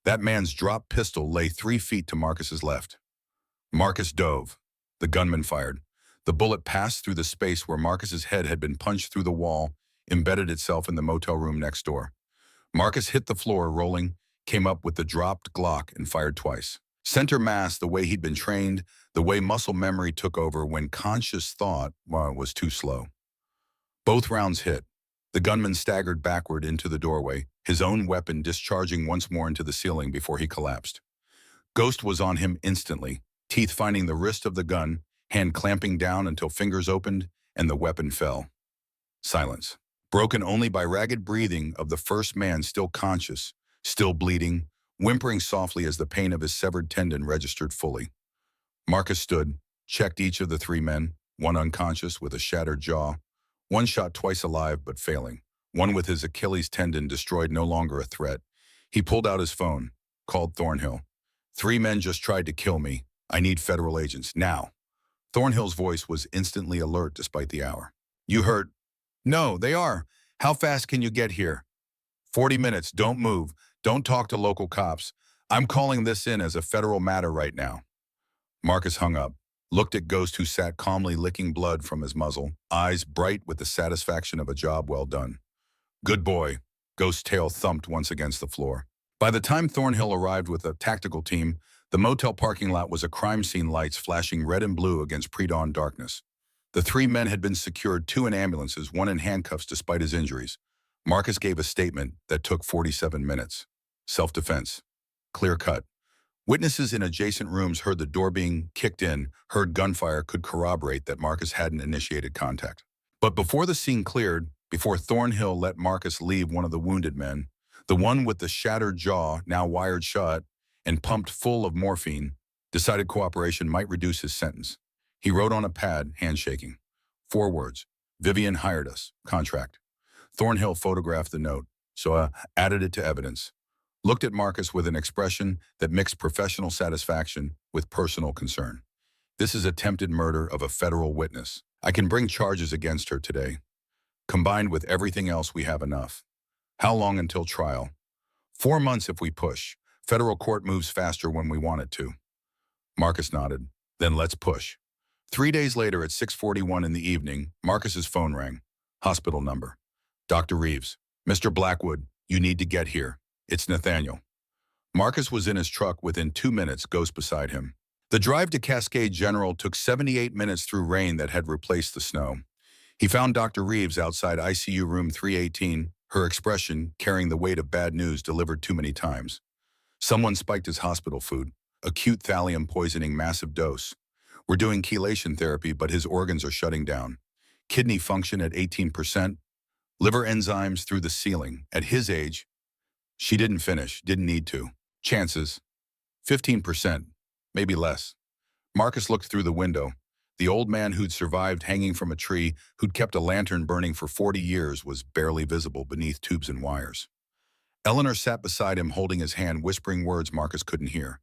That man's dropped pistol lay 3 feet to Marcus's left. Marcus dove. The gunman fired. The bullet passed through the space where Marcus's head had been punched through the wall, embedded itself in the motel room next door. Marcus hit the floor, rolling, came up with the dropped Glock and fired twice. Center mass, the way he'd been trained, the way muscle memory took over when conscious thought, was too slow. Both rounds hit. The gunman staggered backward into the doorway, his own weapon discharging once more into the ceiling before he collapsed. Ghost was on him instantly, teeth finding the wrist of the gun, hand clamping down until fingers opened and the weapon fell. Silence, broken only by ragged breathing of the first man, still conscious, still bleeding, whimpering softly as the pain of his severed tendon registered fully. Marcus stood, checked each of the 3 men, one unconscious with a shattered jaw, one shot twice alive but failing, one with his Achilles tendon destroyed, no longer a threat. He pulled out his phone, called Thornhill. 3 men just tried to kill me. I need federal agents, now. Thornhill's voice was instantly alert despite the hour. You hurt? No, they are. How fast can you get here? 40 minutes, don't move. Don't talk to local cops. I'm calling this in as a federal matter right now. Marcus hung up, looked at Ghost, who sat calmly licking blood from his muzzle, eyes bright with the satisfaction of a job well done. Good boy. Ghost's tail thumped once against the floor. By the time Thornhill arrived with a tactical team, the motel parking lot was a crime scene, lights flashing red and blue against pre-dawn darkness. The 3 men had been secured, 2 in ambulances, 1 in handcuffs despite his injuries. Marcus gave a statement that took 47 minutes. Self-defense. Clear cut. Witnesses in adjacent rooms heard the door being kicked in, heard gunfire, could corroborate that Marcus hadn't initiated contact. But before the scene cleared, before Thornhill let Marcus leave one of the wounded men, the one with the shattered jaw, now wired shut and pumped full of morphine, decided cooperation might reduce his sentence. He wrote on a pad, handshaking. 4 words. Vivian hired us. Contract. Thornhill photographed the note, so added it to evidence. looked at Marcus with an expression that mixed professional satisfaction with personal concern. This is attempted murder of a federal witness. I can bring charges against her today. Combined with everything else, we have enough. How long until trial? 4 months if we push. Federal court moves faster when we want it to. Marcus nodded. Then let's push. 3 days later at 6:41 in the evening, Marcus's phone rang. Hospital number. Dr. Reeves. Mr. Blackwood, you need to get here. It's Nathaniel. Marcus was in his truck within 2 minutes, Ghost beside him. The drive to Cascade General took 78 minutes through rain that had replaced the snow. He found Dr. Reeves outside ICU room 318, her expression carrying the weight of bad news delivered too many times. Someone spiked his hospital food. Acute thallium poisoning, massive dose. We're doing chelation therapy, but his organs are shutting down. Kidney function at 18%. Liver enzymes through the ceiling. At his age, she didn't finish, didn't need to. Chances, 15%, maybe less. Marcus looked through the window. The old man who'd survived hanging from a tree, who'd kept a lantern burning for 40 years, was barely visible beneath tubes and wires. Eleanor sat beside him, holding his hand, whispering words Marcus couldn't hear.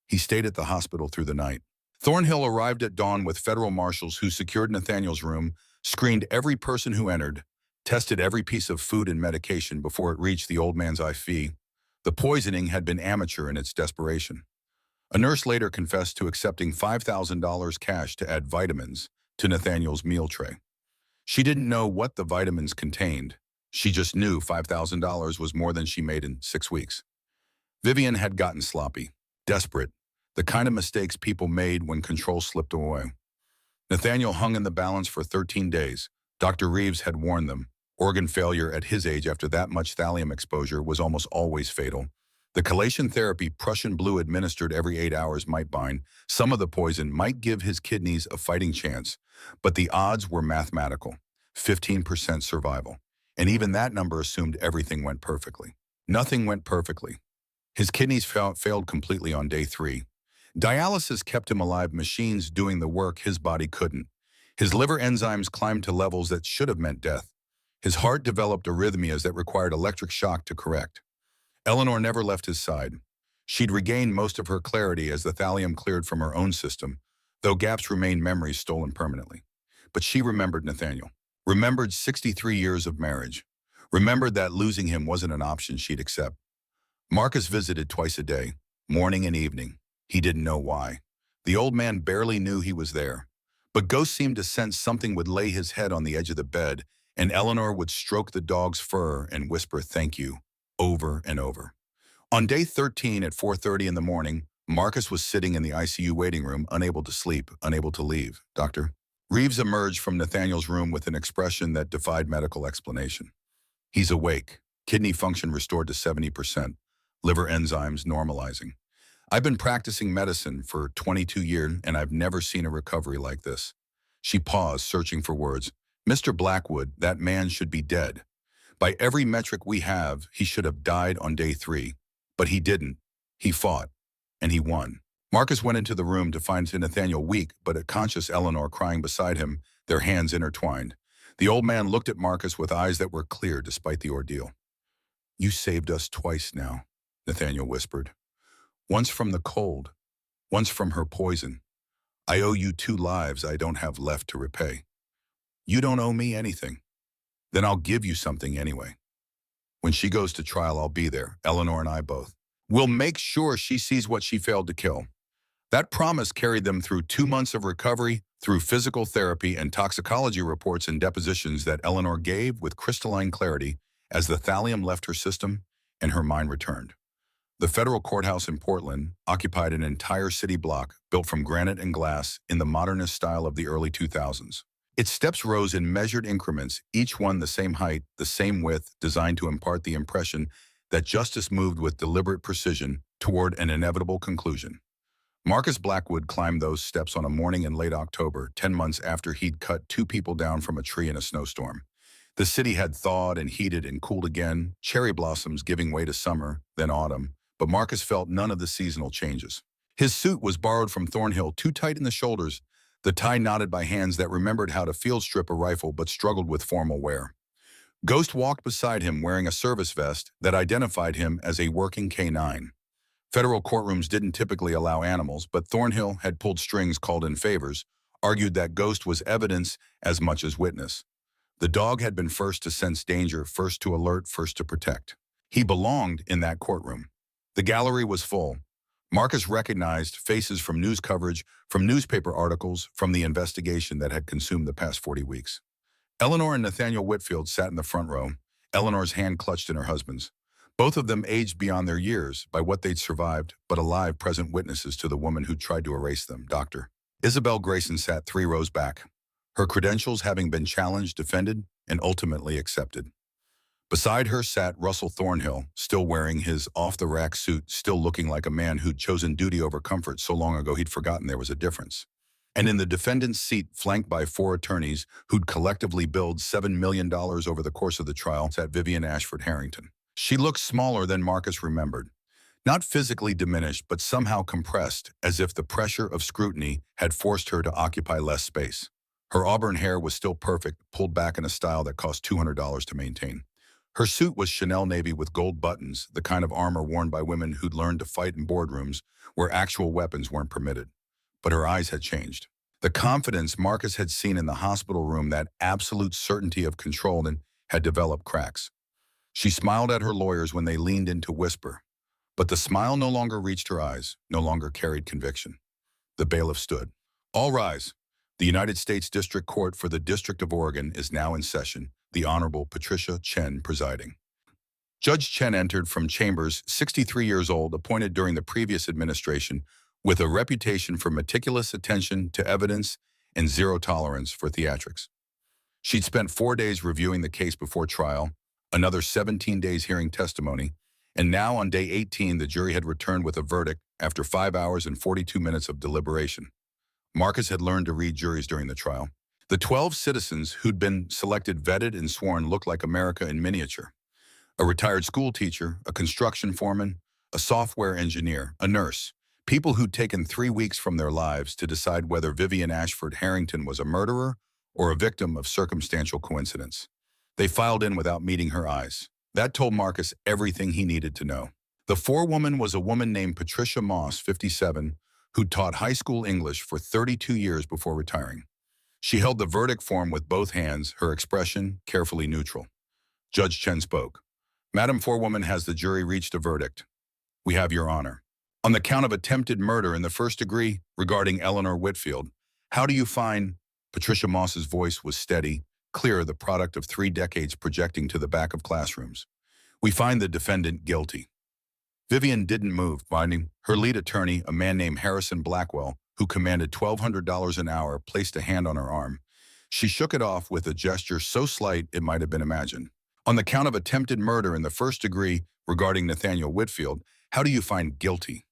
He stayed at the hospital through the night. Thornhill arrived at dawn with federal marshals who secured Nathaniel's room, screened every person who entered, tested every piece of food and medication before it reached the old man's IV. The poisoning had been amateur in its desperation. A nurse later confessed to accepting $5,000 cash to add vitamins to Nathaniel's meal tray. She didn't know what the vitamins contained. She just knew $5,000 was more than she made in 6 weeks. Vivian had gotten sloppy, desperate, the kind of mistakes people made when control slipped away. Nathaniel hung in the balance for 13 days. Dr. Reeves had warned them. Organ failure at his age after that much thallium exposure was almost always fatal. The chelation therapy Prussian blue administered every 8 hours might bind. Some of the poison might give his kidneys a fighting chance, but the odds were mathematical, 15% survival. And even that number assumed everything went perfectly. Nothing went perfectly. His kidneys failed completely on day 3. Dialysis kept him alive, machines doing the work his body couldn't. His liver enzymes climbed to levels that should have meant death. His heart developed arrhythmias that required electric shock to correct. Eleanor never left his side. She'd regained most of her clarity as the thallium cleared from her own system, though gaps remained, memories stolen permanently. But she remembered Nathaniel, remembered 63 years of marriage, remembered that losing him wasn't an option she'd accept. Marcus visited twice a day, morning and evening. He didn't know why. The old man barely knew he was there. But Ghost seemed to sense something would lay his head on the edge of the bed, and Eleanor would stroke the dog's fur and whisper "thank you" over and over. On day 13 at 4:30 in the morning, Marcus was sitting in the ICU waiting room, unable to sleep, unable to leave. Dr. Reeves emerged from Nathaniel's room with an expression that defied medical explanation. He's awake, kidney function restored to 70%, liver enzymes normalizing. I've been practicing medicine for 22 years, and I've never seen a recovery like this. She paused, searching for words. Mr. Blackwood, that man should be dead. By every metric we have, he should have died on day 3. But he didn't. He fought, and he won. Marcus went into the room to find Nathaniel weak, but a conscious Eleanor crying beside him, their hands intertwined. The old man looked at Marcus with eyes that were clear despite the ordeal. You saved us twice now, Nathaniel whispered. Once from the cold, once from her poison. I owe you 2 lives I don't have left to repay. You don't owe me anything. Then I'll give you something anyway. When she goes to trial, I'll be there, Eleanor and I both. We'll make sure she sees what she failed to kill. That promise carried them through 2 months of recovery, through physical therapy and toxicology reports and depositions that Eleanor gave with crystalline clarity as the thallium left her system and her mind returned. The federal courthouse in Portland occupied an entire city block built from granite and glass in the modernist style of the early 2000s. Its steps rose in measured increments, each one the same height, the same width, designed to impart the impression that justice moved with deliberate precision toward an inevitable conclusion. Marcus Blackwood climbed those steps on a morning in late October, 10 months after he'd cut 2 people down from a tree in a snowstorm. The city had thawed and heated and cooled again, cherry blossoms giving way to summer, then autumn, but Marcus felt none of the seasonal changes. His suit was borrowed from Thornhill, too tight in the shoulders, the tie knotted by hands that remembered how to field strip a rifle but struggled with formal wear. Ghost walked beside him wearing a service vest that identified him as a working K-9. Federal courtrooms didn't typically allow animals, but Thornhill had pulled strings called in favors, argued that Ghost was evidence as much as witness. The dog had been first to sense danger, first to alert, first to protect. He belonged in that courtroom. The gallery was full. Marcus recognized faces from news coverage, from newspaper articles, from the investigation that had consumed the past 40 weeks. Eleanor and Nathaniel Whitfield sat in the front row, Eleanor's hand clutched in her husband's. Both of them aged beyond their years by what they'd survived, but alive present witnesses to the woman who tried to erase them, Dr. Isabel Grayson sat 3 rows back, her credentials having been challenged, defended, and ultimately accepted. Beside her sat Russell Thornhill, still wearing his off-the-rack suit, still looking like a man who'd chosen duty over comfort so long ago he'd forgotten there was a difference. And in the defendant's seat, flanked by 4 attorneys who'd collectively billed $7 million over the course of the trial, sat Vivian Ashford Harrington. She looked smaller than Marcus remembered. Not physically diminished, but somehow compressed, as if the pressure of scrutiny had forced her to occupy less space. Her auburn hair was still perfect, pulled back in a style that cost $200 to maintain. Her suit was Chanel navy with gold buttons, the kind of armor worn by women who'd learned to fight in boardrooms where actual weapons weren't permitted. But her eyes had changed. The confidence Marcus had seen in the hospital room, that absolute certainty of control, and had developed cracks. She smiled at her lawyers when they leaned in to whisper. But the smile no longer reached her eyes, no longer carried conviction. The bailiff stood. All rise. The United States District Court for the District of Oregon is now in session, the Honorable Patricia Chen presiding. Judge Chen entered from chambers, 63 years old, appointed during the previous administration, with a reputation for meticulous attention to evidence and zero tolerance for theatrics. She'd spent 4 days reviewing the case before trial, another 17 days hearing testimony, and now on day 18 the jury had returned with a verdict after 5 hours and 42 minutes of deliberation. Marcus had learned to read juries during the trial. The 12 citizens who'd been selected, vetted, and sworn looked like America in miniature. A retired school teacher, a construction foreman, a software engineer, a nurse, people who'd taken 3 weeks from their lives to decide whether Vivian Ashford Harrington was a murderer or a victim of circumstantial coincidence. They filed in without meeting her eyes. That told Marcus everything he needed to know. The forewoman was a woman named Patricia Moss, 57, who taught high school English for 32 years before retiring. She held the verdict form with both hands, her expression carefully neutral. Judge Chen spoke. Madam Forewoman, has the jury reached a verdict? We have, Your Honor. On the count of attempted murder in the first degree regarding Eleanor Whitfield, how do you find? Patricia Moss's voice was steady, clear, the product of 3 decades projecting to the back of classrooms. We find the defendant guilty. Vivian didn't move, finding her lead attorney, a man named Harrison Blackwell, who commanded $1,200 an hour, placed a hand on her arm. She shook it off with a gesture so slight it might have been imagined. On the count of attempted murder in the first degree regarding Nathaniel Whitfield, how do you find guilty?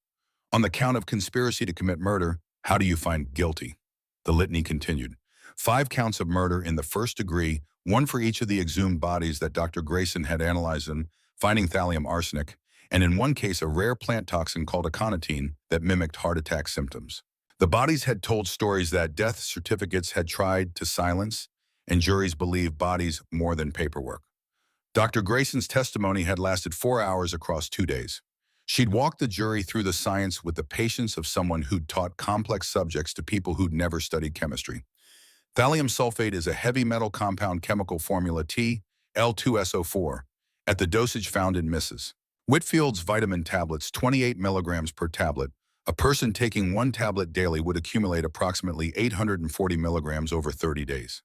On the count of conspiracy to commit murder, how do you find guilty? The litany continued. 5 counts of murder in the first degree, 1 for each of the exhumed bodies that Dr. Grayson had analyzed them, finding thallium arsenic, and in 1 case a rare plant toxin called aconitine that mimicked heart attack symptoms. The bodies had told stories that death certificates had tried to silence, and juries believed bodies more than paperwork. Dr. Grayson's testimony had lasted 4 hours across 2 days. She'd walked the jury through the science with the patience of someone who'd taught complex subjects to people who'd never studied chemistry. Thallium sulfate is a heavy metal compound, chemical formula T(L2SO4), at the dosage found in Mrs. Whitfield's vitamin tablets, 28 milligrams per tablet. A person taking 1 tablet daily would accumulate approximately 840 milligrams over 30 days.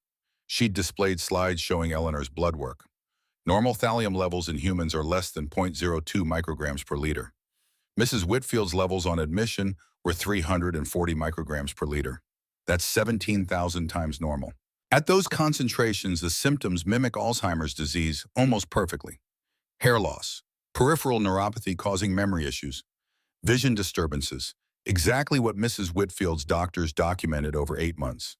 She'd displayed slides showing Eleanor's blood work. Normal thallium levels in humans are less than 0.02 micrograms per liter. Mrs. Whitfield's levels on admission were 340 micrograms per liter. That's 17,000 times normal. At those concentrations, the symptoms mimic Alzheimer's disease almost perfectly. Hair loss, peripheral neuropathy causing memory issues, vision disturbances, exactly what Mrs. Whitfield's doctors documented over 8 months.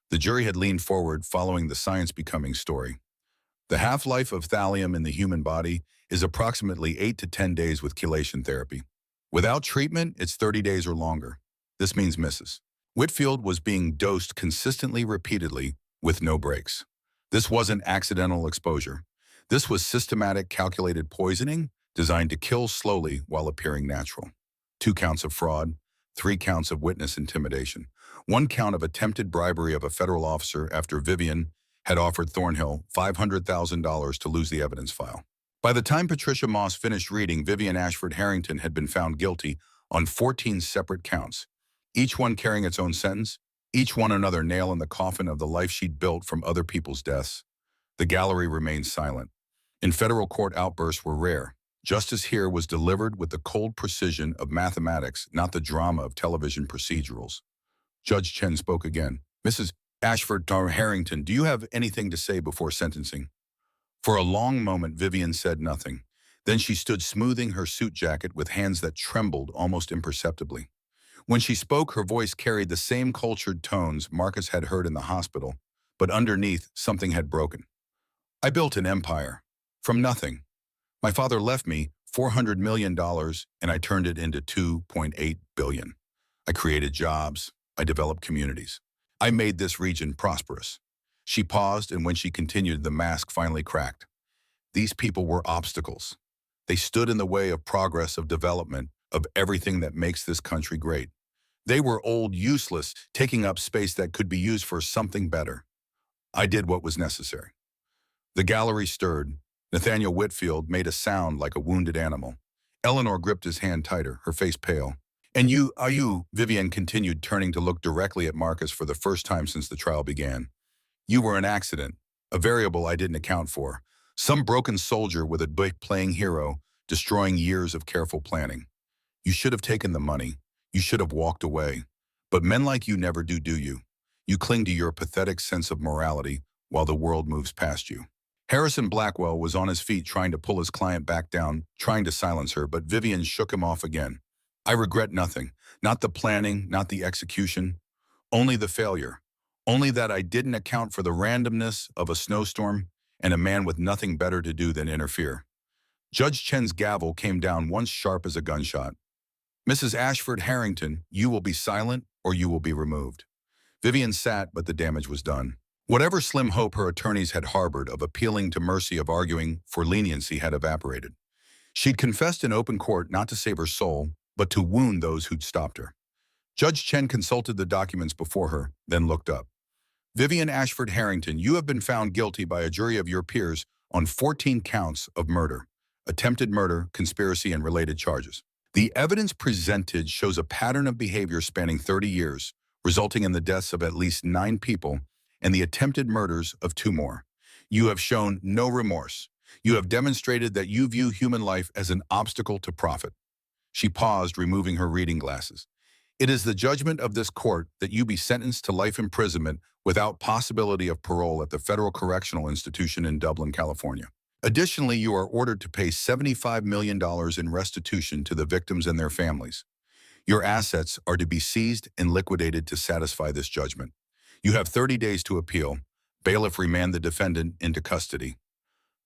The jury had leaned forward following the science becoming story. The half-life of thallium in the human body is approximately 8 to 10 days with chelation therapy. Without treatment, it's 30 days or longer. This means Mrs. Whitfield was being dosed consistently, repeatedly, with no breaks. This wasn't accidental exposure. This was systematic, calculated poisoning designed to kill slowly while appearing natural. 2 counts of fraud, 3 counts of witness intimidation, 1 count of attempted bribery of a federal officer after Vivian had offered Thornhill $500,000 to lose the evidence file. By the time Patricia Moss finished reading, Vivian Ashford Harrington had been found guilty on 14 separate counts, each one carrying its own sentence, each one another nail in the coffin of the life she'd built from other people's deaths. The gallery remained silent. In federal court, outbursts were rare. Justice here was delivered with the cold precision of mathematics, not the drama of television procedurals. Judge Chen spoke again. Mrs. Ashford Harrington, do you have anything to say before sentencing? For a long moment, Vivian said nothing. Then she stood smoothing her suit jacket with hands that trembled almost imperceptibly. When she spoke, her voice carried the same cultured tones Marcus had heard in the hospital, but underneath, something had broken. I built an empire. From nothing. My father left me $400 million and I turned it into $2.8 billion. I created jobs. I developed communities. I made this region prosperous. She paused, and when she continued, the mask finally cracked. These people were obstacles. They stood in the way of progress, of development, of everything that makes this country great. They were old, useless, taking up space that could be used for something better. I did what was necessary. The gallery stirred. Nathaniel Whitfield made a sound like a wounded animal. Eleanor gripped his hand tighter, her face pale. And you, Vivian continued, turning to look directly at Marcus for the first time since the trial began. You were an accident, a variable I didn't account for. Some broken soldier with a big playing hero, destroying years of careful planning. You should have taken the money. You should have walked away. But men like you never do you? You cling to your pathetic sense of morality while the world moves past you. Harrison Blackwell was on his feet trying to pull his client back down, trying to silence her, but Vivian shook him off again. I regret nothing. Not the planning, not the execution. Only the failure. Only that I didn't account for the randomness of a snowstorm and a man with nothing better to do than interfere. Judge Chen's gavel came down once sharp as a gunshot. Mrs. Ashford Harrington, you will be silent or you will be removed. Vivian sat, but the damage was done. Whatever slim hope her attorneys had harbored of appealing to mercy, of arguing for leniency, had evaporated. She'd confessed in open court not to save her soul, but to wound those who'd stopped her. Judge Chen consulted the documents before her, then looked up. Vivian Ashford Harrington, you have been found guilty by a jury of your peers on 14 counts of murder, attempted murder, conspiracy, and related charges. The evidence presented shows a pattern of behavior spanning 30 years, resulting in the deaths of at least 9 people and the attempted murders of 2 more. You have shown no remorse. You have demonstrated that you view human life as an obstacle to profit. She paused, removing her reading glasses. It is the judgment of this court that you be sentenced to life imprisonment without possibility of parole at the Federal Correctional Institution in Dublin, California. Additionally, you are ordered to pay $75 million in restitution to the victims and their families. Your assets are to be seized and liquidated to satisfy this judgment. You have 30 days to appeal. Bailiff remand the defendant into custody.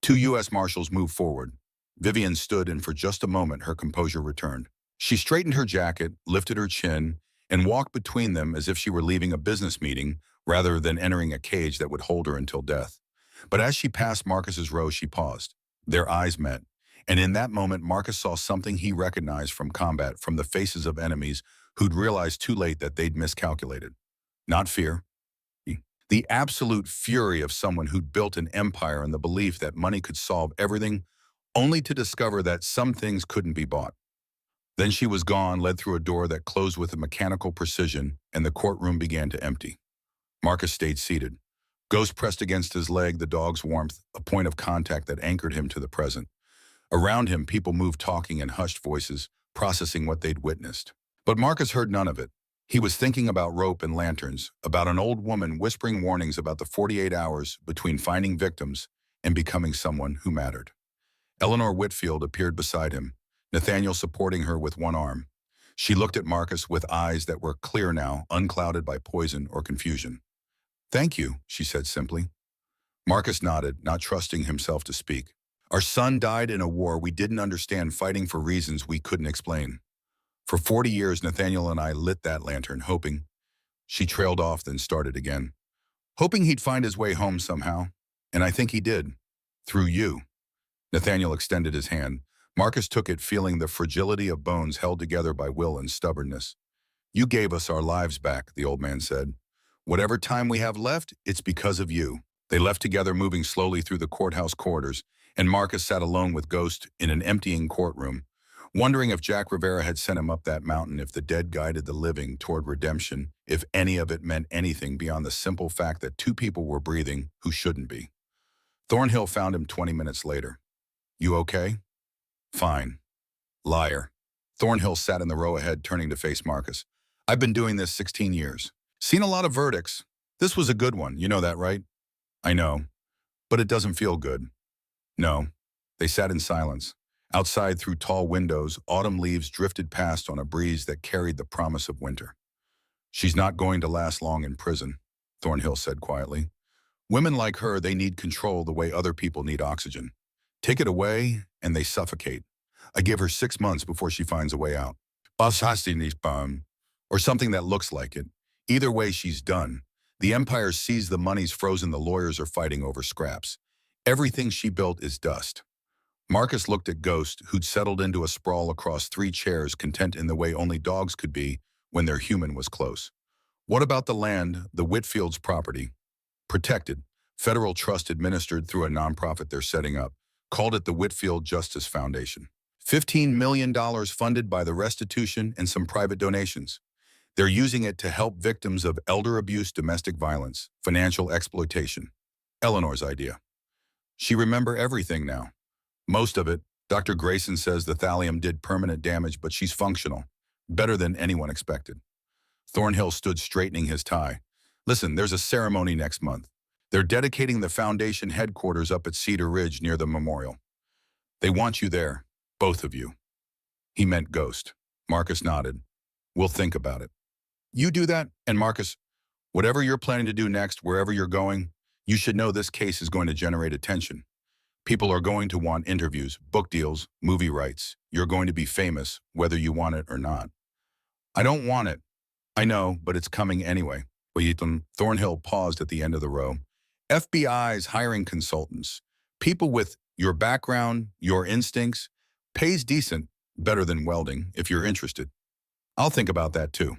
2 U.S. Marshals moved forward. Vivian stood, and for just a moment her composure returned. She straightened her jacket, lifted her chin, and walked between them as if she were leaving a business meeting rather than entering a cage that would hold her until death. But as she passed Marcus's row, she paused. Their eyes met, and in that moment Marcus saw something he recognized from combat, from the faces of enemies who'd realized too late that they'd miscalculated. Not fear. The absolute fury of someone who'd built an empire in the belief that money could solve everything, only to discover that some things couldn't be bought. Then she was gone, led through a door that closed with a mechanical precision, and the courtroom began to empty. Marcus stayed seated. Ghost pressed against his leg, the dog's warmth, a point of contact that anchored him to the present. Around him, people moved, talking in hushed voices, processing what they'd witnessed. But Marcus heard none of it. He was thinking about rope and lanterns, about an old woman whispering warnings about the 48 hours between finding victims and becoming someone who mattered. Eleanor Whitfield appeared beside him, Nathaniel supporting her with one arm. She looked at Marcus with eyes that were clear now, unclouded by poison or confusion. "Thank you," she said simply. Marcus nodded, not trusting himself to speak. "Our son died in a war we didn't understand, fighting for reasons we couldn't explain. For 40 years, Nathaniel and I lit that lantern, hoping—" She trailed off, then started again. "Hoping he'd find his way home somehow. And I think he did. Through you." Nathaniel extended his hand. Marcus took it, feeling the fragility of bones held together by will and stubbornness. You gave us our lives back, the old man said. Whatever time we have left, it's because of you. They left together, moving slowly through the courthouse corridors, and Marcus sat alone with Ghost in an emptying courtroom, wondering if Jack Rivera had sent him up that mountain, if the dead guided the living toward redemption, if any of it meant anything beyond the simple fact that two people were breathing who shouldn't be. Thornhill found him 20 minutes later. You okay? Fine. Liar. Thornhill sat in the row ahead, turning to face Marcus. I've been doing this 16 years. Seen a lot of verdicts. This was a good one, you know that, right? I know. But it doesn't feel good. No. They sat in silence. Outside, through tall windows, autumn leaves drifted past on a breeze that carried the promise of winter. She's not going to last long in prison, Thornhill said quietly. Women like her, they need control the way other people need oxygen. Take it away, and they suffocate. I give her 6 months before she finds a way out. Or something that looks like it. Either way, she's done. The empire sees the money's frozen, the lawyers are fighting over scraps. Everything she built is dust. Marcus looked at Ghost, who'd settled into a sprawl across 3 chairs, content in the way only dogs could be when their human was close. What about the land, the Whitfield's property? Protected. Federal trust administered through a nonprofit they're setting up. Called it the Whitfield Justice Foundation. $15 million funded by the restitution and some private donations. They're using it to help victims of elder abuse, domestic violence, financial exploitation. Eleanor's idea. She remembers everything now. Most of it. Dr. Grayson says the thallium did permanent damage, but she's functional. Better than anyone expected. Thornhill stood straightening his tie. Listen, there's a ceremony next month. They're dedicating the foundation headquarters up at Cedar Ridge near the memorial. They want you there, both of you. He meant Ghost. Marcus nodded. We'll think about it. You do that, and Marcus, whatever you're planning to do next, wherever you're going, you should know this case is going to generate attention. People are going to want interviews, book deals, movie rights. You're going to be famous, whether you want it or not. I don't want it. I know, but it's coming anyway. Thornhill paused at the end of the row. FBI's hiring consultants, people with your background, your instincts, pays decent, better than welding, if you're interested. I'll think about that too.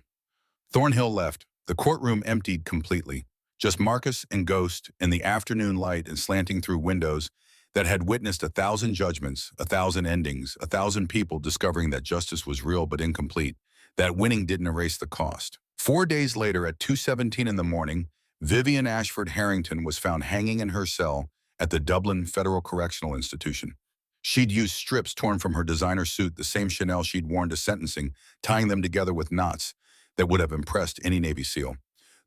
Thornhill left. The courtroom emptied completely. Just Marcus and Ghost and the afternoon light and slanting through windows that had witnessed 1,000 judgments, 1,000 endings, 1,000 people discovering that justice was real but incomplete, that winning didn't erase the cost. 4 days later, at 2:17 in the morning, Vivian Ashford Harrington was found hanging in her cell at the Dublin Federal Correctional Institution. She'd used strips torn from her designer suit, the same Chanel she'd worn to sentencing, tying them together with knots that would have impressed any Navy SEAL.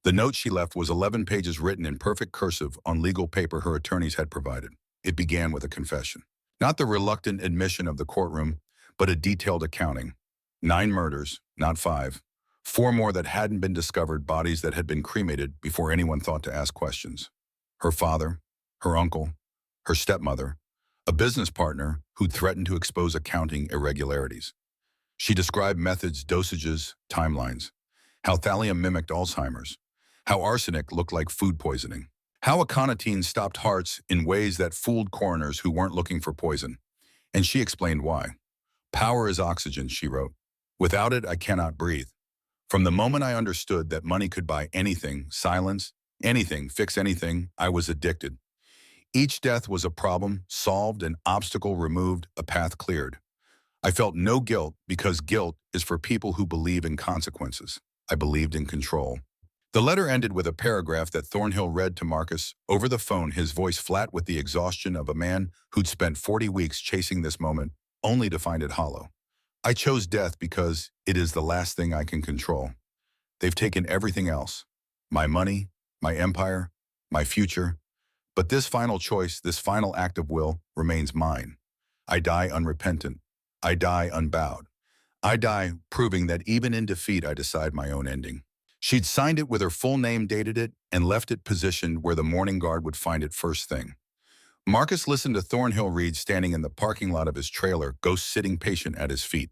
The note she left was 11 pages written in perfect cursive on legal paper her attorneys had provided. It began with a confession. Not the reluctant admission of the courtroom, but a detailed accounting. 9 murders, not 5. 4 more that hadn't been discovered, bodies that had been cremated before anyone thought to ask questions. Her father, her uncle, her stepmother, a business partner who'd threatened to expose accounting irregularities. She described methods, dosages, timelines, how thallium mimicked Alzheimer's, how arsenic looked like food poisoning, how aconitine stopped hearts in ways that fooled coroners who weren't looking for poison. And she explained why. Power is oxygen, she wrote. Without it, I cannot breathe. From the moment I understood that money could buy anything, silence, anything, fix anything, I was addicted. Each death was a problem, solved, an obstacle removed, a path cleared. I felt no guilt because guilt is for people who believe in consequences. I believed in control. The letter ended with a paragraph that Thornhill read to Marcus over the phone, his voice flat with the exhaustion of a man who'd spent 40 weeks chasing this moment only to find it hollow. I chose death because it is the last thing I can control. They've taken everything else. My money, my empire, my future. But this final choice, this final act of will, remains mine. I die unrepentant. I die unbowed. I die proving that even in defeat I decide my own ending. She'd signed it with her full name, dated it, and left it positioned where the morning guard would find it first thing. Marcus listened to Thornhill read standing in the parking lot of his trailer, Ghost sitting patient at his feet.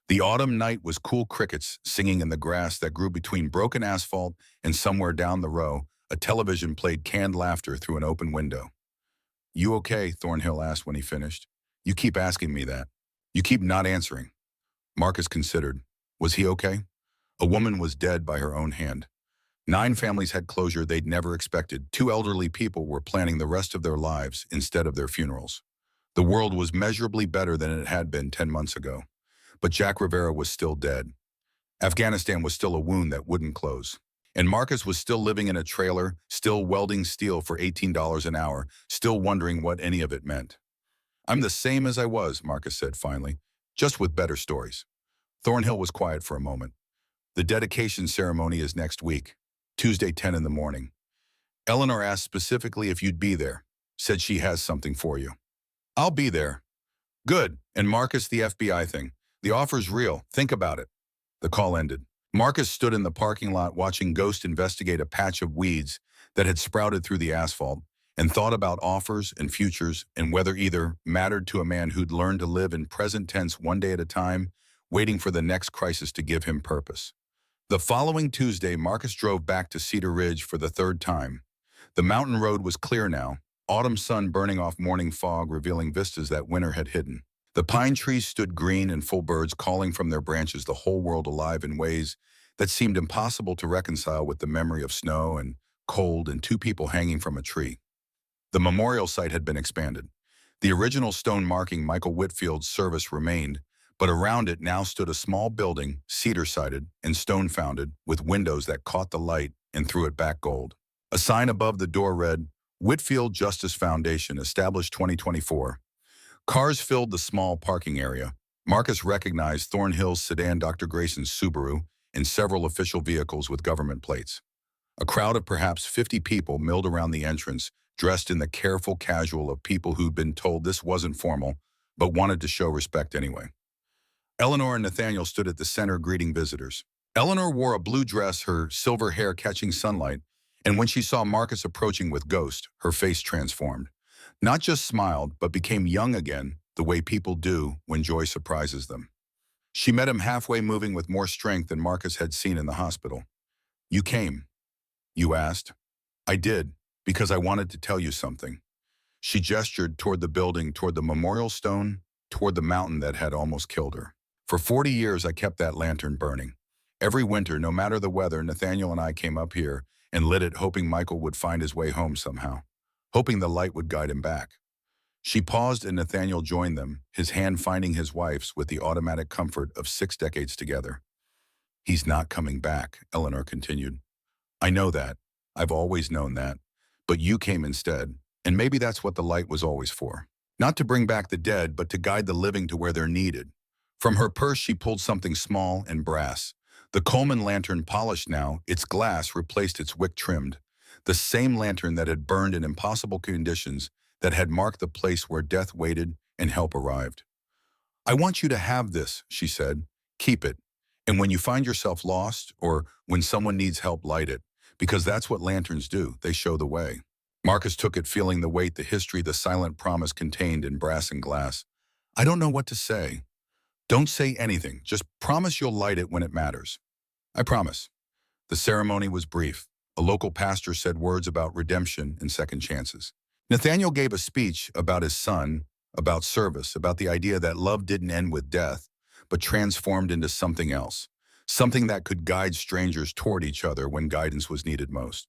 The autumn night was cool, crickets singing in the grass that grew between broken asphalt, and somewhere down the row, a television played canned laughter through an open window. You okay? Thornhill asked when he finished. You keep asking me that. You keep not answering. Marcus considered. Was he okay? A woman was dead by her own hand. 9 families had closure they'd never expected. 2 elderly people were planning the rest of their lives instead of their funerals. The world was measurably better than it had been 10 months ago. But Jack Rivera was still dead. Afghanistan was still a wound that wouldn't close. And Marcus was still living in a trailer, still welding steel for $18 an hour, still wondering what any of it meant. I'm the same as I was, Marcus said finally, just with better stories. Thornhill was quiet for a moment. The dedication ceremony is next week, Tuesday 10 in the morning. Eleanor asked specifically if you'd be there, said she has something for you. I'll be there. Good. And Marcus, the FBI thing. The offer's real. Think about it. The call ended. Marcus stood in the parking lot watching Ghost investigate a patch of weeds that had sprouted through the asphalt and thought about offers and futures and whether either mattered to a man who'd learned to live in present tense one day at a time, waiting for the next crisis to give him purpose. The following Tuesday, Marcus drove back to Cedar Ridge for the 3rd time. The mountain road was clear now, autumn sun burning off morning fog revealing vistas that winter had hidden. The pine trees stood green and full birds calling from their branches, the whole world alive in ways that seemed impossible to reconcile with the memory of snow and cold and 2 people hanging from a tree. The memorial site had been expanded. The original stone marking Michael Whitfield's service remained, but around it now stood a small building, cedar-sided and stone-founded, with windows that caught the light and threw it back gold. A sign above the door read, Whitfield Justice Foundation, established 2024. Cars filled the small parking area. Marcus recognized Thornhill's sedan, Dr. Grayson's Subaru, and several official vehicles with government plates. A crowd of perhaps 50 people milled around the entrance, dressed in the careful casual of people who'd been told this wasn't formal, but wanted to show respect anyway. Eleanor and Nathaniel stood at the center greeting visitors. Eleanor wore a blue dress, her silver hair catching sunlight, and when she saw Marcus approaching with Ghost, her face transformed. Not just smiled, but became young again, the way people do when joy surprises them. She met him halfway, moving with more strength than Marcus had seen in the hospital. You came. You asked. I did, because I wanted to tell you something. She gestured toward the building, toward the memorial stone, toward the mountain that had almost killed her. For 40 years, I kept that lantern burning. Every winter, no matter the weather, Nathaniel and I came up here and lit it, hoping Michael would find his way home somehow, hoping the light would guide him back. She paused and Nathaniel joined them, his hand finding his wife's with the automatic comfort of 6 decades together. He's not coming back, Eleanor continued. I know that. I've always known that. But you came instead, and maybe that's what the light was always for. Not to bring back the dead, but to guide the living to where they're needed. From her purse, she pulled something small and brass. The Coleman lantern, polished now, its glass replaced its wick trimmed. The same lantern that had burned in impossible conditions, that had marked the place where death waited and help arrived. I want you to have this, she said. Keep it. And when you find yourself lost, or when someone needs help, light it. Because that's what lanterns do. They show the way. Marcus took it, feeling the weight, the history, the silent promise contained in brass and glass. I don't know what to say. Don't say anything. Just promise you'll light it when it matters. I promise. The ceremony was brief. A local pastor said words about redemption and second chances. Nathaniel gave a speech about his son, about service, about the idea that love didn't end with death, but transformed into something else, something that could guide strangers toward each other when guidance was needed most.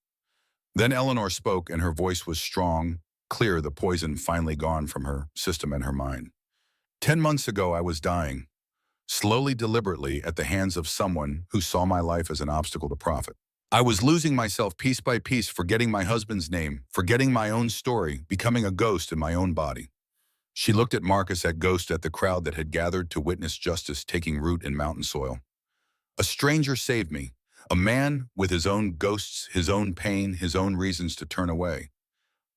Then Eleanor spoke, and her voice was strong, clear, the poison finally gone from her system and her mind. 10 months ago, I was dying, slowly, deliberately, at the hands of someone who saw my life as an obstacle to profit. I was losing myself piece by piece, forgetting my husband's name, forgetting my own story, becoming a ghost in my own body. She looked at Marcus, at Ghost, at the crowd that had gathered to witness justice taking root in mountain soil. A stranger saved me, a man with his own ghosts, his own pain, his own reasons to turn away.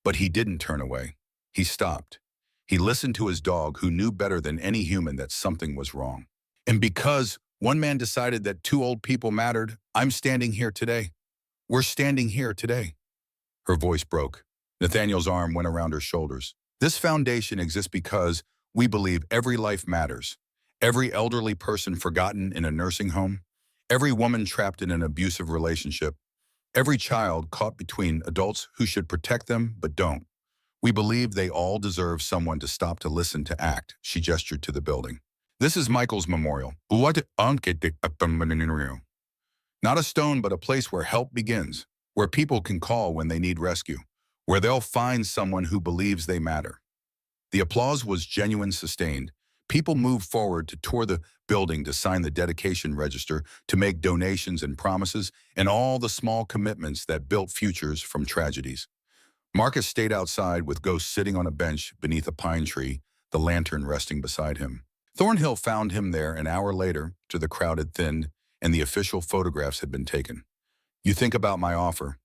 But he didn't turn away. He stopped. He listened to his dog, who knew better than any human that something was wrong. And because one man decided that 2 old people mattered, I'm standing here today. We're standing here today. Her voice broke. Nathaniel's arm went around her shoulders. This foundation exists because we believe every life matters. Every elderly person forgotten in a nursing home, every woman trapped in an abusive relationship, every child caught between adults who should protect them but don't. We believe they all deserve someone to stop to listen to act, she gestured to the building. This is Michael's memorial. Not a stone, but a place where help begins, where people can call when they need rescue, where they'll find someone who believes they matter. The applause was genuine, sustained. People moved forward to tour the building, to sign the dedication register, to make donations and promises, and all the small commitments that built futures from tragedies. Marcus stayed outside with Ghost sitting on a bench beneath a pine tree, the lantern resting beside him. Thornhill found him there an hour later, after the crowd had thinned and the official photographs had been taken. You think about my offer?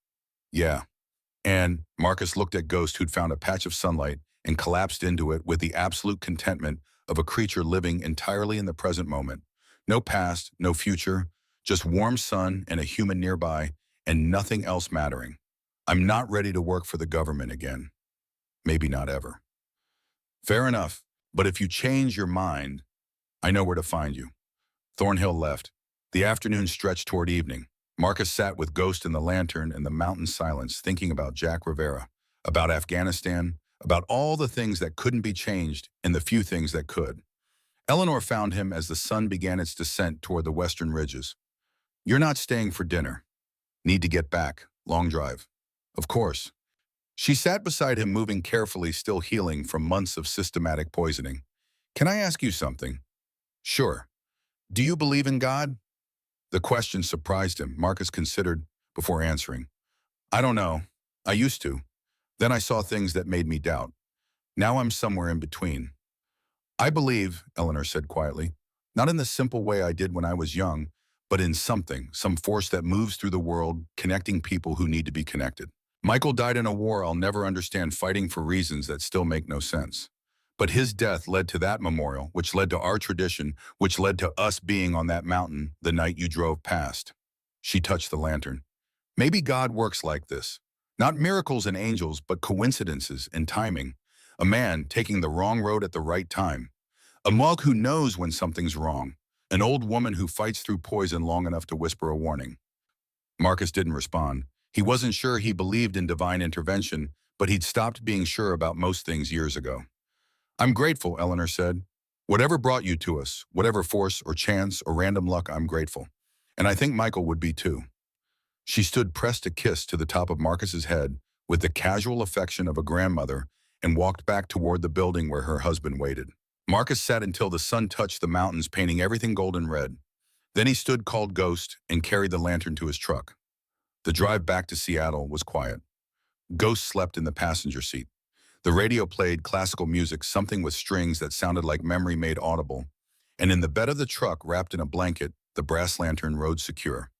Yeah. And Marcus looked at Ghost, who'd found a patch of sunlight and collapsed into it with the absolute contentment of a creature living entirely in the present moment. No past, no future, just warm sun and a human nearby, and nothing else mattering. I'm not ready to work for the government again. Maybe not ever. Fair enough, but if you change your mind, I know where to find you. Thornhill left. The afternoon stretched toward evening. Marcus sat with Ghost in the lantern in the mountain silence, thinking about Jack Rivera, about Afghanistan, about all the things that couldn't be changed and the few things that could. Eleanor found him as the sun began its descent toward the western ridges. You're not staying for dinner. Need to get back. Long drive. Of course. She sat beside him, moving carefully, still healing from months of systematic poisoning. Can I ask you something? Sure. Do you believe in God? The question surprised him. Marcus considered before answering. I don't know. I used to. Then I saw things that made me doubt. Now I'm somewhere in between. I believe, Eleanor said quietly, not in the simple way I did when I was young, but in something, some force that moves through the world, connecting people who need to be connected. Michael died in a war I'll never understand, fighting for reasons that still make no sense. But his death led to that memorial, which led to our tradition, which led to us being on that mountain the night you drove past. She touched the lantern. Maybe God works like this. Not miracles and angels, but coincidences and timing. A man taking the wrong road at the right time. A mug who knows when something's wrong. An old woman who fights through poison long enough to whisper a warning. Marcus didn't respond. He wasn't sure he believed in divine intervention, but he'd stopped being sure about most things years ago. I'm grateful, Eleanor said. Whatever brought you to us, whatever force or chance or random luck, I'm grateful. And I think Michael would be too. She stood pressed a kiss to the top of Marcus's head with the casual affection of a grandmother and walked back toward the building where her husband waited. Marcus sat until the sun touched the mountains, painting everything golden red. Then he stood, called Ghost, and carried the lantern to his truck. The drive back to Seattle was quiet. Ghost slept in the passenger seat. The radio played classical music, something with strings that sounded like memory made audible. And in the bed of the truck, wrapped in a blanket, the brass lantern rode secure.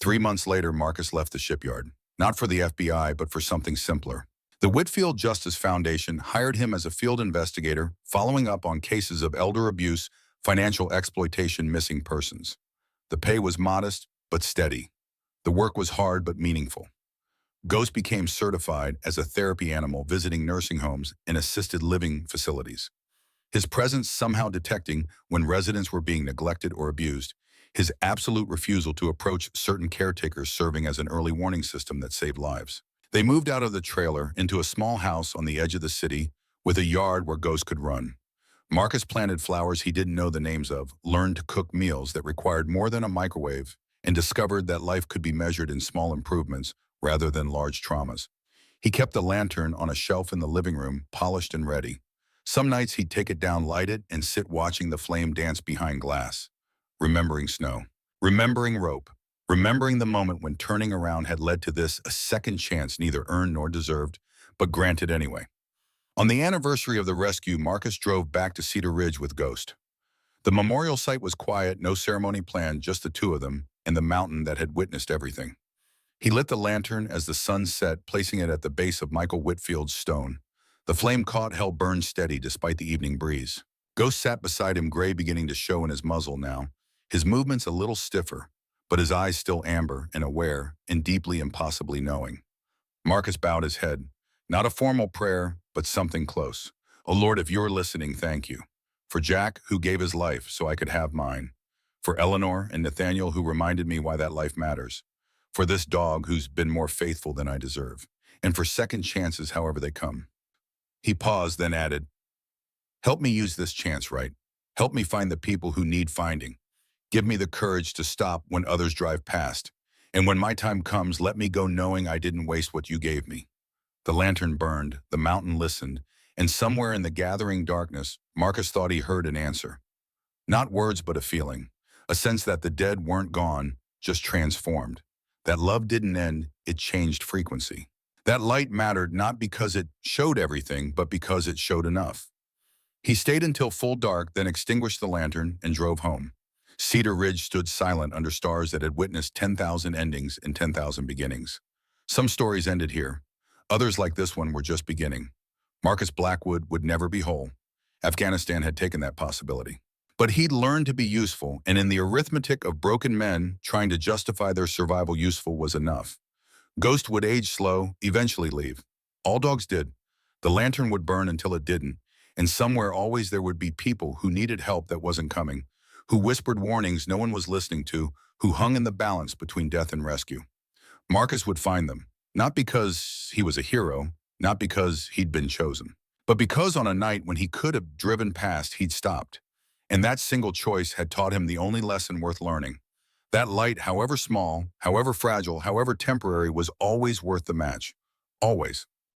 3 months later, Marcus left the shipyard. Not for the FBI, but for something simpler. The Whitfield Justice Foundation hired him as a field investigator, following up on cases of elder abuse, financial exploitation, missing persons. The pay was modest, but steady. The work was hard, but meaningful. Ghost became certified as a therapy animal, visiting nursing homes and assisted living facilities. His presence somehow detecting when residents were being neglected or abused, his absolute refusal to approach certain caretakers serving as an early warning system that saved lives. They moved out of the trailer into a small house on the edge of the city with a yard where Ghost could run. Marcus planted flowers he didn't know the names of, learned to cook meals that required more than a microwave, and discovered that life could be measured in small improvements rather than large traumas. He kept the lantern on a shelf in the living room, polished and ready. Some nights he'd take it down, light it, and sit watching the flame dance behind glass. Remembering snow. Remembering rope. Remembering the moment when turning around had led to this, a second chance neither earned nor deserved, but granted anyway. On the anniversary of the rescue, Marcus drove back to Cedar Ridge with Ghost. The memorial site was quiet, no ceremony planned, just the two of them and the mountain that had witnessed everything. He lit the lantern as the sun set, placing it at the base of Michael Whitfield's stone. The flame caught, held, burned steady despite the evening breeze. Ghost sat beside him, gray beginning to show in his muzzle now, his movements a little stiffer, but his eyes still amber and aware and deeply impossibly knowing. Marcus bowed his head. Not a formal prayer, but something close. Oh Lord, if you're listening, thank you. For Jack, who gave his life so I could have mine. For Eleanor and Nathaniel, who reminded me why that life matters. For this dog who's been more faithful than I deserve. And for second chances, however they come. He paused, then added, "Help me use this chance right. Help me find the people who need finding. Give me the courage to stop when others drive past. And when my time comes, let me go knowing I didn't waste what you gave me." The lantern burned, the mountain listened, and somewhere in the gathering darkness, Marcus thought he heard an answer. Not words, but a feeling. A sense that the dead weren't gone, just transformed. That love didn't end, it changed frequency. That light mattered not because it showed everything, but because it showed enough. He stayed until full dark, then extinguished the lantern and drove home. Cedar Ridge stood silent under stars that had witnessed 10,000 endings and 10,000 beginnings. Some stories ended here. Others like this one were just beginning. Marcus Blackwood would never be whole. Afghanistan had taken that possibility. But he'd learned to be useful, and in the arithmetic of broken men, trying to justify their survival useful was enough. Ghost would age slow, eventually leave. All dogs did. The lantern would burn until it didn't, and somewhere always there would be people who needed help that wasn't coming, who whispered warnings no one was listening to, who hung in the balance between death and rescue. Marcus would find them, not because he was a hero, not because he'd been chosen, but because on a night when he could have driven past, he'd stopped. And that single choice had taught him the only lesson worth learning. That light, however small, however fragile, however temporary, was always worth the match. Always.